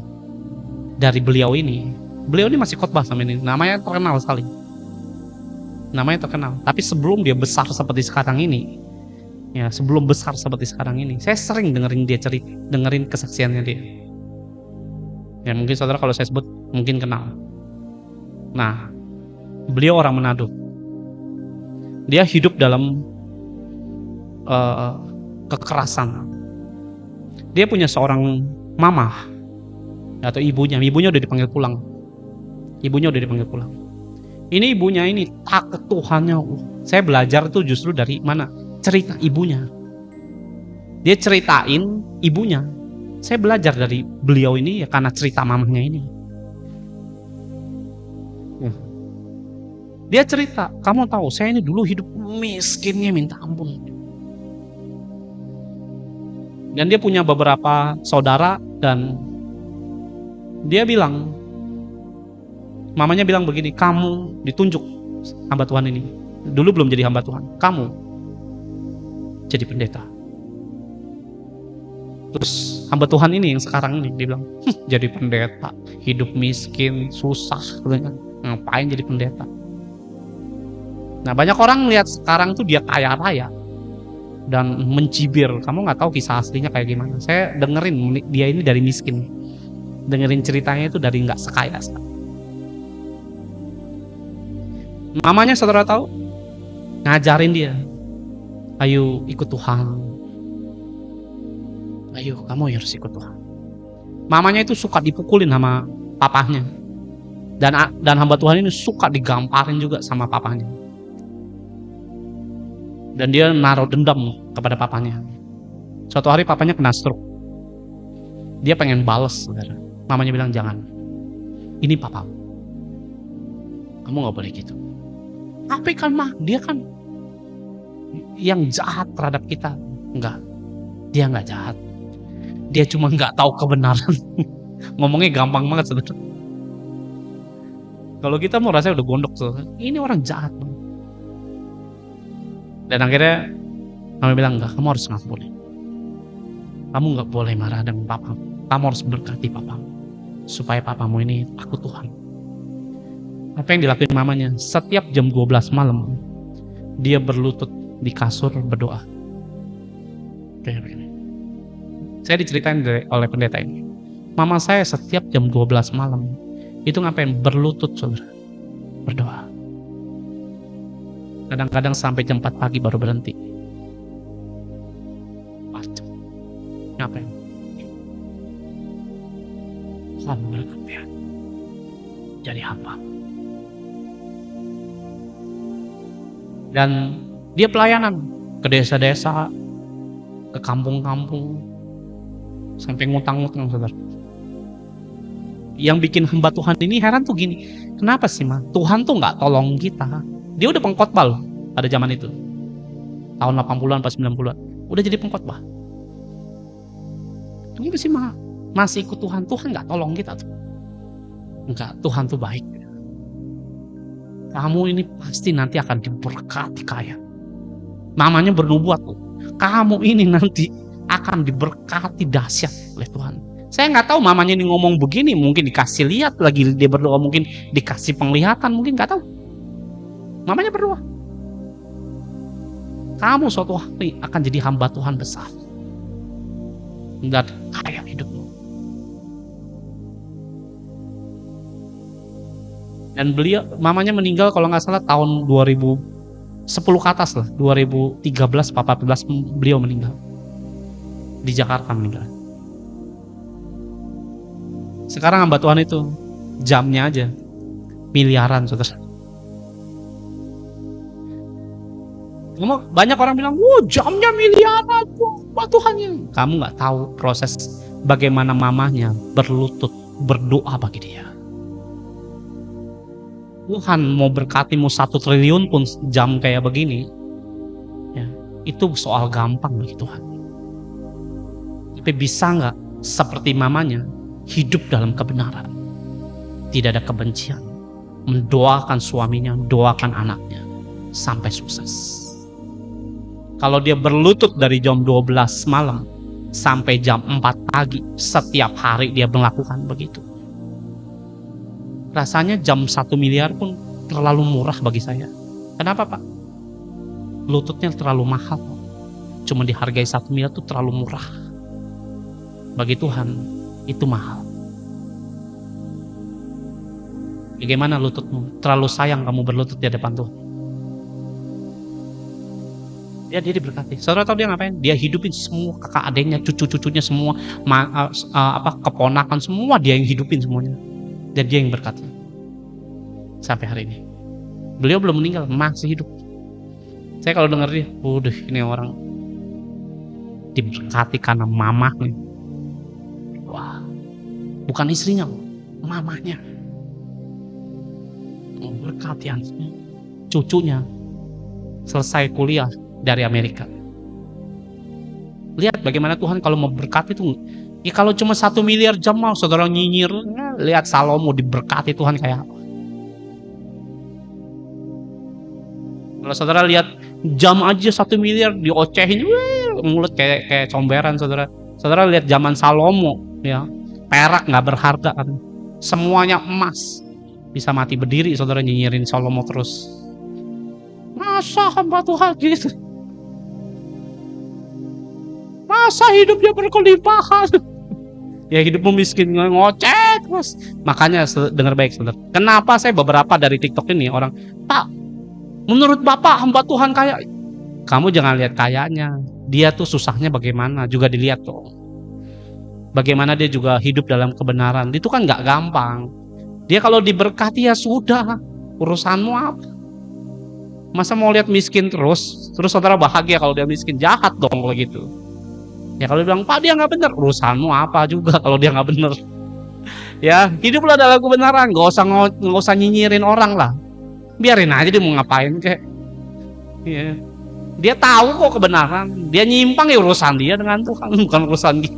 beliau ini. Beliau ini masih khotbah sama ini. Namanya terkenal sekali. Namanya terkenal. Tapi sebelum dia besar seperti sekarang ini, ya sebelum besar seperti sekarang ini, saya sering dengerin dia cerita, dengerin kesaksiannya dia. Ya mungkin saudara kalau saya sebut mungkin kenal. Nah, beliau orang Manado. Dia hidup dalam kekerasan. Dia punya seorang mamah atau ibunya udah dipanggil pulang. Ini ibunya ini takut Tuhannya. Saya belajar itu justru dari mana? Cerita ibunya. Dia ceritain ibunya. Saya belajar dari beliau ini ya karena cerita mamahnya ini. Dia cerita, kamu tahu saya ini dulu hidup miskinnya minta ampun. Dan dia punya beberapa saudara dan dia bilang, mamanya bilang begini, kamu ditunjuk hamba Tuhan ini. Dulu belum jadi hamba Tuhan, kamu jadi pendeta. Terus hamba Tuhan ini yang sekarang ini dia bilang, jadi pendeta, hidup miskin, susah, ngapain jadi pendeta? Nah banyak orang lihat sekarang tuh dia kaya raya dan mencibir. Kamu nggak tahu kisah aslinya kayak gimana. Saya dengerin dia ini dari miskin, dengerin ceritanya itu dari nggak sekaya. Mamanya saudara tahu, ngajarin dia, ayo ikut Tuhan, ayo kamu harus ikut Tuhan. Mamanya itu suka dipukulin sama papahnya, dan hamba Tuhan ini suka digamparin juga sama papahnya. Dan dia naruh dendam kepada papanya. Suatu hari papanya kena stroke. Dia pengen balas, saudara. Mamanya bilang, jangan. Ini papamu. Kamu gak boleh gitu. Tapi kan mah, dia kan yang jahat terhadap kita. Enggak. Dia gak jahat. Dia cuma gak tahu kebenaran. Ngomongnya gampang banget, saudara. Kalau kita mau rasanya udah gondok tuh, ini orang jahat. Dan akhirnya kami bilang, enggak, kamu harus ngampuni. Kamu nggak boleh marah dengan papa. Kamu harus berkati papa, supaya papamu ini takut Tuhan. Apa yang dilakuin mamanya? Setiap jam 12 malam, dia berlutut di kasur berdoa. Kayak begini. Saya diceritain oleh pendeta ini. Mama saya setiap jam 12 malam, itu ngapain? Berlutut, saudara. Berdoa. Kadang-kadang sampai jam 4 pagi baru berhenti. Ngapain? Tuhan berkati ya. Jadi hamba. Dan dia pelayanan ke desa-desa, ke kampung-kampung, sampai ngutang-ngutang, saudara. Yang bikin hamba Tuhan ini heran tuh gini, kenapa sih mah Tuhan tuh nggak tolong kita? Dia udah pengkhotbah loh pada zaman itu, tahun 80-an pas 90-an, udah jadi pengkhotbah. Kenapa sih mah masih ikut Tuhan? Tuhan nggak tolong kita tuh? Enggak, Tuhan tuh baik. Kamu ini pasti nanti akan diberkati kaya. Namanya bernubuat tuh. Kamu ini nanti akan diberkati dahsyat oleh Tuhan. Saya nggak tahu mamanya ini ngomong begini, mungkin dikasih lihat lagi dia berdoa, mungkin dikasih penglihatan, mungkin nggak tahu. Mamanya berdoa. Kamu suatu hari akan jadi hamba Tuhan besar. Dan kaya hidupmu. Dan beliau, mamanya meninggal kalau nggak salah tahun 2010 ke atas lah, 2013, 14 beliau meninggal. Di Jakarta meninggal. Sekarang hamba Tuhan itu jamnya aja miliaran, saudara. Banyak orang bilang, jamnya miliaran, buat Tuhannya. Kamu nggak tahu proses bagaimana mamanya berlutut berdoa bagi dia. Tuhan mau berkatimu 1 triliun pun jam kayak begini, ya, itu soal gampang bagi Tuhan. Tapi bisa nggak seperti mamanya hidup dalam kebenaran, tidak ada kebencian, mendoakan suaminya, mendoakan anaknya sampai sukses. Kalau dia berlutut dari jam 12 malam sampai jam 4 pagi, setiap hari dia melakukan begitu. Rasanya jam 1 miliar pun terlalu murah bagi saya. Kenapa, Pak? Lututnya terlalu mahal. Cuma dihargai 1 miliar itu terlalu murah. Bagi Tuhan itu mahal. Bagaimana lututmu? Terlalu sayang kamu berlutut di depan Tuhan. Dia diberkati. Saudara tahu dia ngapain? Dia hidupin semua kakak adiknya, cucu-cucunya semua, keponakan semua dia yang hidupin semuanya. Dan dia yang berkati. Sampai hari ini. Beliau belum meninggal, masih hidup. Saya kalau dengar dia, ini orang diberkati karena mamahnya. Wah, bukan istrinya, mamahnya. Berkati anaknya, cucunya selesai kuliah dari Amerika. Lihat bagaimana Tuhan kalau mau berkati itu. Ya kalau cuma 1 miliar jam mau saudara nyinyir, lihat Salomo diberkati Tuhan kayak apa. Kalau saudara lihat jam aja 1 miliar diocehin, mulut kayak comberan saudara. Saudara lihat zaman Salomo, ya, perak nggak berharga kan, semuanya emas, bisa mati berdiri saudara nyinyirin Salomo terus. Masa hamba Tuhan gitu? Masa hidupnya berkelimpahan? Ya hidupmu miskin, ngoceh terus. Makanya dengar baik saudara. Kenapa saya beberapa dari TikTok ini orang, Pak, menurut Bapak hamba Tuhan kaya? Kamu jangan lihat kayanya, dia tuh susahnya bagaimana juga dilihat tuh. Bagaimana dia juga hidup dalam kebenaran. Itu kan nggak gampang. Dia kalau diberkati ya sudah, urusanmu apa? Masa mau lihat miskin terus saudara bahagia kalau dia miskin? Jahat dong kalau gitu. Ya kalau bilang, Pak dia nggak benar, urusanmu apa juga kalau dia nggak benar. Ya hiduplah dalam kebenaran, nggak usah nyinyirin orang lah. Biarin aja dia mau ngapain kek. Ya. Dia tahu kok kebenaran, dia nyimpang ya urusan dia dengan Tuhan, bukan urusan dia.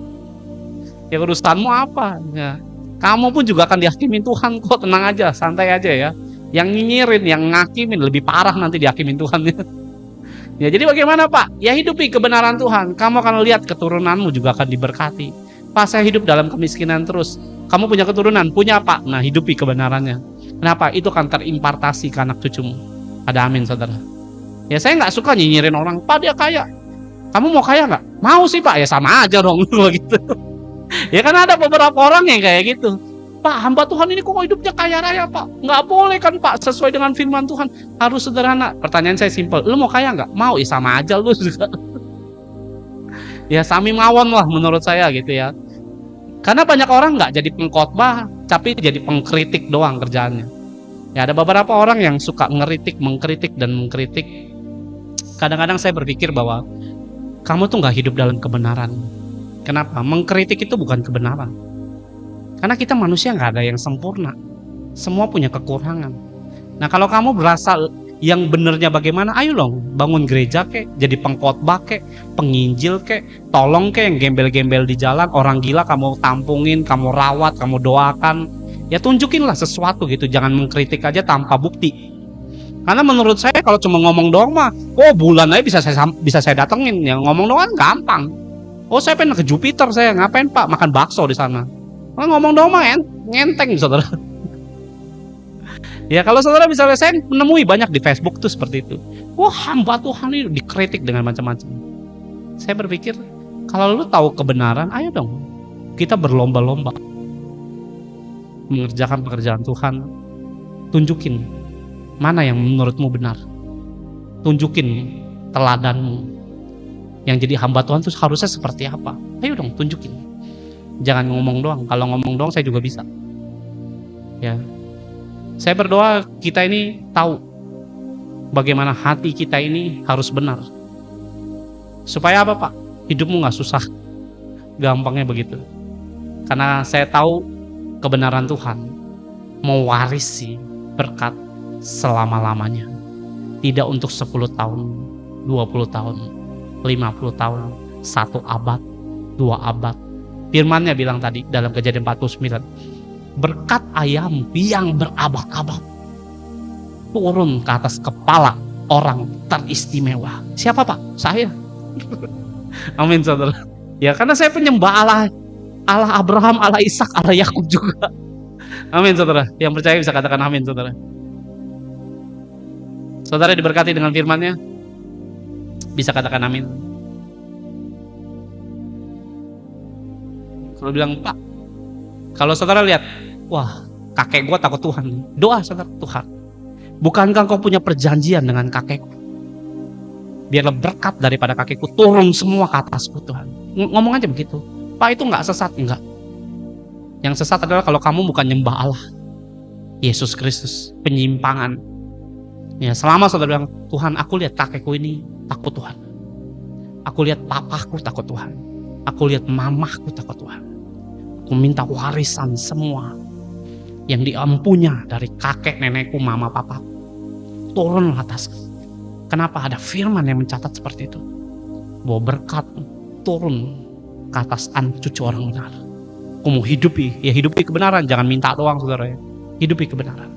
Ya urusanmu apa? Ya. Kamu pun juga akan dihakimi Tuhan kok, tenang aja, santai aja ya. Yang nyinyirin, yang ngakimin lebih parah nanti dihakimin Tuhan. Ya, jadi bagaimana Pak? Ya hidupi kebenaran Tuhan. Kamu akan lihat keturunanmu juga akan diberkati. Pak, saya hidup dalam kemiskinan terus. Kamu punya keturunan, punya Pak. Nah, hidupi kebenarannya. Kenapa? Itu akan terimpartasi ke anak cucumu. Ada amin, saudara. Ya, saya nggak suka nyinyirin orang. Pak, dia kaya. Kamu mau kaya nggak? Mau sih Pak. Ya sama aja dong. Gitu. Ya kan ada beberapa orang yang kayak gitu. Pak, hamba Tuhan ini kok hidupnya kaya raya Pak? Nggak boleh kan Pak, sesuai dengan firman Tuhan. Harus sederhana. Pertanyaan saya simpel, lu mau kaya nggak? Mau, ya sama aja lu juga. Ya sami mawon lah menurut saya gitu ya. Karena banyak orang nggak jadi pengkhotbah, tapi jadi pengkritik doang kerjaannya. Ya ada beberapa orang yang suka ngeritik, mengkritik, dan mengkritik. Kadang-kadang saya berpikir bahwa kamu tuh nggak hidup dalam kebenaran. Kenapa? Mengkritik itu bukan kebenaran. Karena kita manusia nggak ada yang sempurna. Semua punya kekurangan. Nah kalau kamu berasal yang benernya bagaimana, ayo dong bangun gereja kek, jadi pengkhotbah kek, penginjil kek, tolong kek yang gembel-gembel di jalan, orang gila kamu tampungin, kamu rawat, kamu doakan. Ya tunjukinlah sesuatu gitu, jangan mengkritik aja tanpa bukti. Karena menurut saya kalau cuma ngomong doang mah, oh bulan aja bisa saya datengin, yang ngomong doang gampang. Oh saya pengen ke Jupiter, saya ngapain Pak? Makan bakso di sana. Oh, ngomong doang mah ngenteng saudara. Ya kalau saudara misalnya saya menemui banyak di Facebook tuh seperti itu. Wah hamba Tuhan ini dikritik dengan macam-macam. Saya berpikir kalau lu tahu kebenaran, ayo dong kita berlomba-lomba mengerjakan pekerjaan Tuhan. Tunjukin mana yang menurutmu benar. Tunjukin teladanmu. Yang jadi hamba Tuhan itu harusnya seperti apa? Ayo dong tunjukin. Jangan ngomong doang. Kalau ngomong doang saya juga bisa. Ya. Saya berdoa kita ini tahu bagaimana hati kita ini harus benar. Supaya apa Pak? Hidupmu gak susah. Gampangnya begitu. Karena saya tahu kebenaran Tuhan mewarisi berkat selama-lamanya. Tidak untuk 10 tahun, 20 tahun, 50 tahun, 1 abad, 2 abad. Firman-Nya bilang tadi dalam Kejadian 49, berkat ayam yang berabad-abad turun ke atas kepala orang teristimewa. Siapa Pak? Saya. Amin saudara. Ya karena saya penyembah Allah Abraham, Allah Ishak, Allah Yakub juga. Amin saudara. Yang percaya bisa katakan amin saudara. Saudara diberkati dengan firman-Nya, bisa katakan amin. Kalau bilang Pak, kalau saudara lihat, wah kakek gua takut Tuhan, doa saudara, Tuhan, bukankah kau punya perjanjian dengan kakekku? Biarlah berkat daripada kakekku turun semua ke atasku Tuhan. Ngomong aja begitu. Pak itu nggak sesat, enggak. Yang sesat adalah kalau kamu bukan nyembah Allah, Yesus Kristus, penyimpangan. Ya selama saudara bilang, Tuhan aku lihat kakekku ini takut Tuhan. Aku lihat papaku takut Tuhan. Aku lihat mamahku takut Tuhan. Aku minta warisan semua yang diampunya dari kakek nenekku, mama papaku turun atasku. Kenapa? Ada firman yang mencatat seperti itu, bahwa berkat turun ke atas anak cucu orang benar. Kau mau hidupi, ya hidupi kebenaran, jangan minta doang saudara ya. Hidupi kebenaran.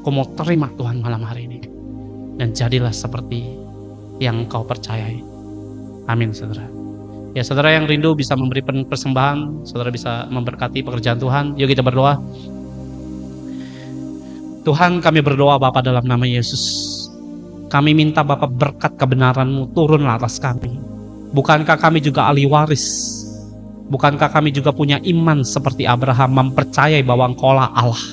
Kau mau terima Tuhan malam hari ini, dan jadilah seperti yang kau percayai. Amin saudara. Ya saudara yang rindu bisa memberi persembahan, saudara bisa memberkati pekerjaan Tuhan. Yuk kita berdoa. Tuhan kami berdoa Bapa dalam nama Yesus. Kami minta Bapa berkat kebenaran-Mu turunlah atas kami. Bukankah kami juga ahli waris? Bukankah kami juga punya iman seperti Abraham, mempercayai bahwa Engkaulah Allah?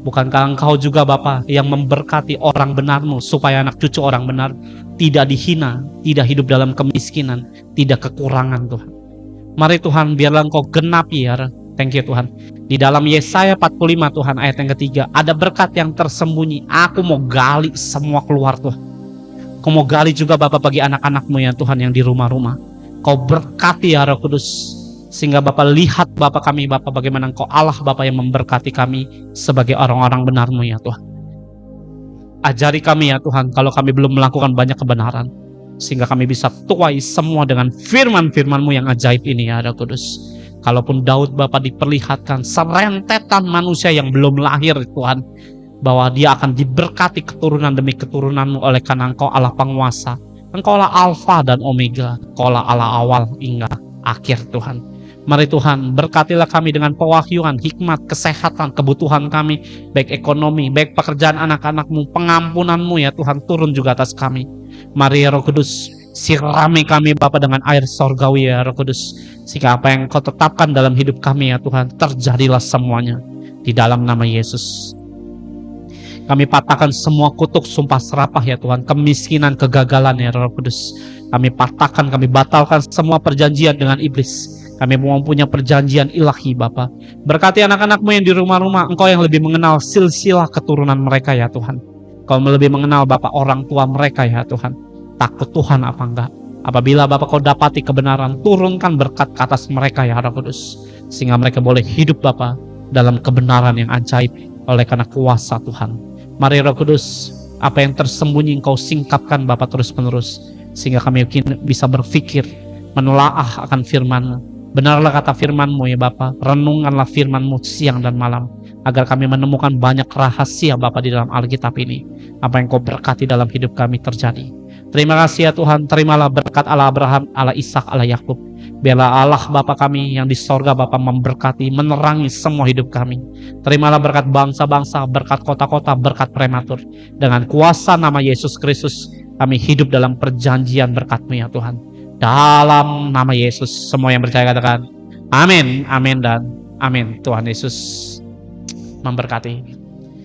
Bukankah Engkau juga Bapa yang memberkati orang benar-Mu supaya anak cucu orang benar tidak dihina, tidak hidup dalam kemiskinan, tidak kekurangan Tuhan. Mari Tuhan biarlah Engkau genapi ya. Thank you Tuhan. Di dalam Yesaya 45 Tuhan ayat yang ketiga, ada berkat yang tersembunyi. Aku mau gali semua keluar Tuhan. Kau mau gali juga Bapak bagi anak-anak-Mu ya Tuhan yang di rumah-rumah. Kau berkati ya Roh Kudus. Sehingga Bapak lihat Bapak kami Bapak bagaimana Engkau Allah Bapak yang memberkati kami sebagai orang-orang benar-Mu ya Tuhan. Ajari kami ya Tuhan kalau kami belum melakukan banyak kebenaran. Sehingga kami bisa tuai semua dengan firman-firman-Mu yang ajaib ini ya Roh Kudus. Kalaupun Daud Bapa diperlihatkan serentetan manusia yang belum lahir Tuhan, bahwa dia akan diberkati keturunan demi keturunanmu oleh karena Engkau Allah penguasa. Engkau lah Alfa dan Omega, Engkau lah Allah awal hingga akhir Tuhan. Mari Tuhan, berkatilah kami dengan pewahyuan, hikmat, kesehatan, kebutuhan kami, baik ekonomi, baik pekerjaan anak-anak-Mu, pengampunan-Mu ya Tuhan, turun juga atas kami. Mari ya Roh Kudus, sirami kami Bapa dengan air sorgawi ya Roh Kudus, sehingga apa yang Kau tetapkan dalam hidup kami ya Tuhan, terjadilah semuanya di dalam nama Yesus. Kami patahkan semua kutuk sumpah serapah ya Tuhan, kemiskinan, kegagalan ya Roh Kudus. Kami patahkan, kami batalkan semua perjanjian dengan iblis. Kami mau punya perjanjian ilahi Bapa. Berkati anak-anak-Mu yang di rumah-rumah, Engkau yang lebih mengenal silsilah keturunan mereka ya Tuhan. Engkau lebih mengenal Bapa orang tua mereka ya Tuhan. Takut Tuhan apa enggak? Apabila Bapa Kau dapati kebenaran, turunkan berkat ke atas mereka ya Roh Kudus, sehingga mereka boleh hidup Bapa dalam kebenaran yang ajaib oleh karena kuasa Tuhan. Mari Roh Kudus, apa yang tersembunyi Engkau singkapkan Bapa terus-menerus, sehingga kami bisa berpikir, menelaah akan firman-Mu. Benarlah kata firman-Mu ya Bapa, renunganlah firman-Mu siang dan malam, agar kami menemukan banyak rahasia Bapa di dalam Alkitab ini. Apa yang Kau berkati dalam hidup kami terjadi. Terima kasih ya Tuhan, terimalah berkat Allah Abraham, Allah Ishak, Allah Yakub. Biarlah Allah Bapa kami yang di sorga Bapa memberkati, menerangi semua hidup kami. Terimalah berkat bangsa-bangsa, berkat kota-kota, berkat prematur. Dengan kuasa nama Yesus Kristus, kami hidup dalam perjanjian berkat-Mu ya Tuhan. Dalam nama Yesus, semua yang percaya katakan amin, amin dan amin. Tuhan Yesus memberkati.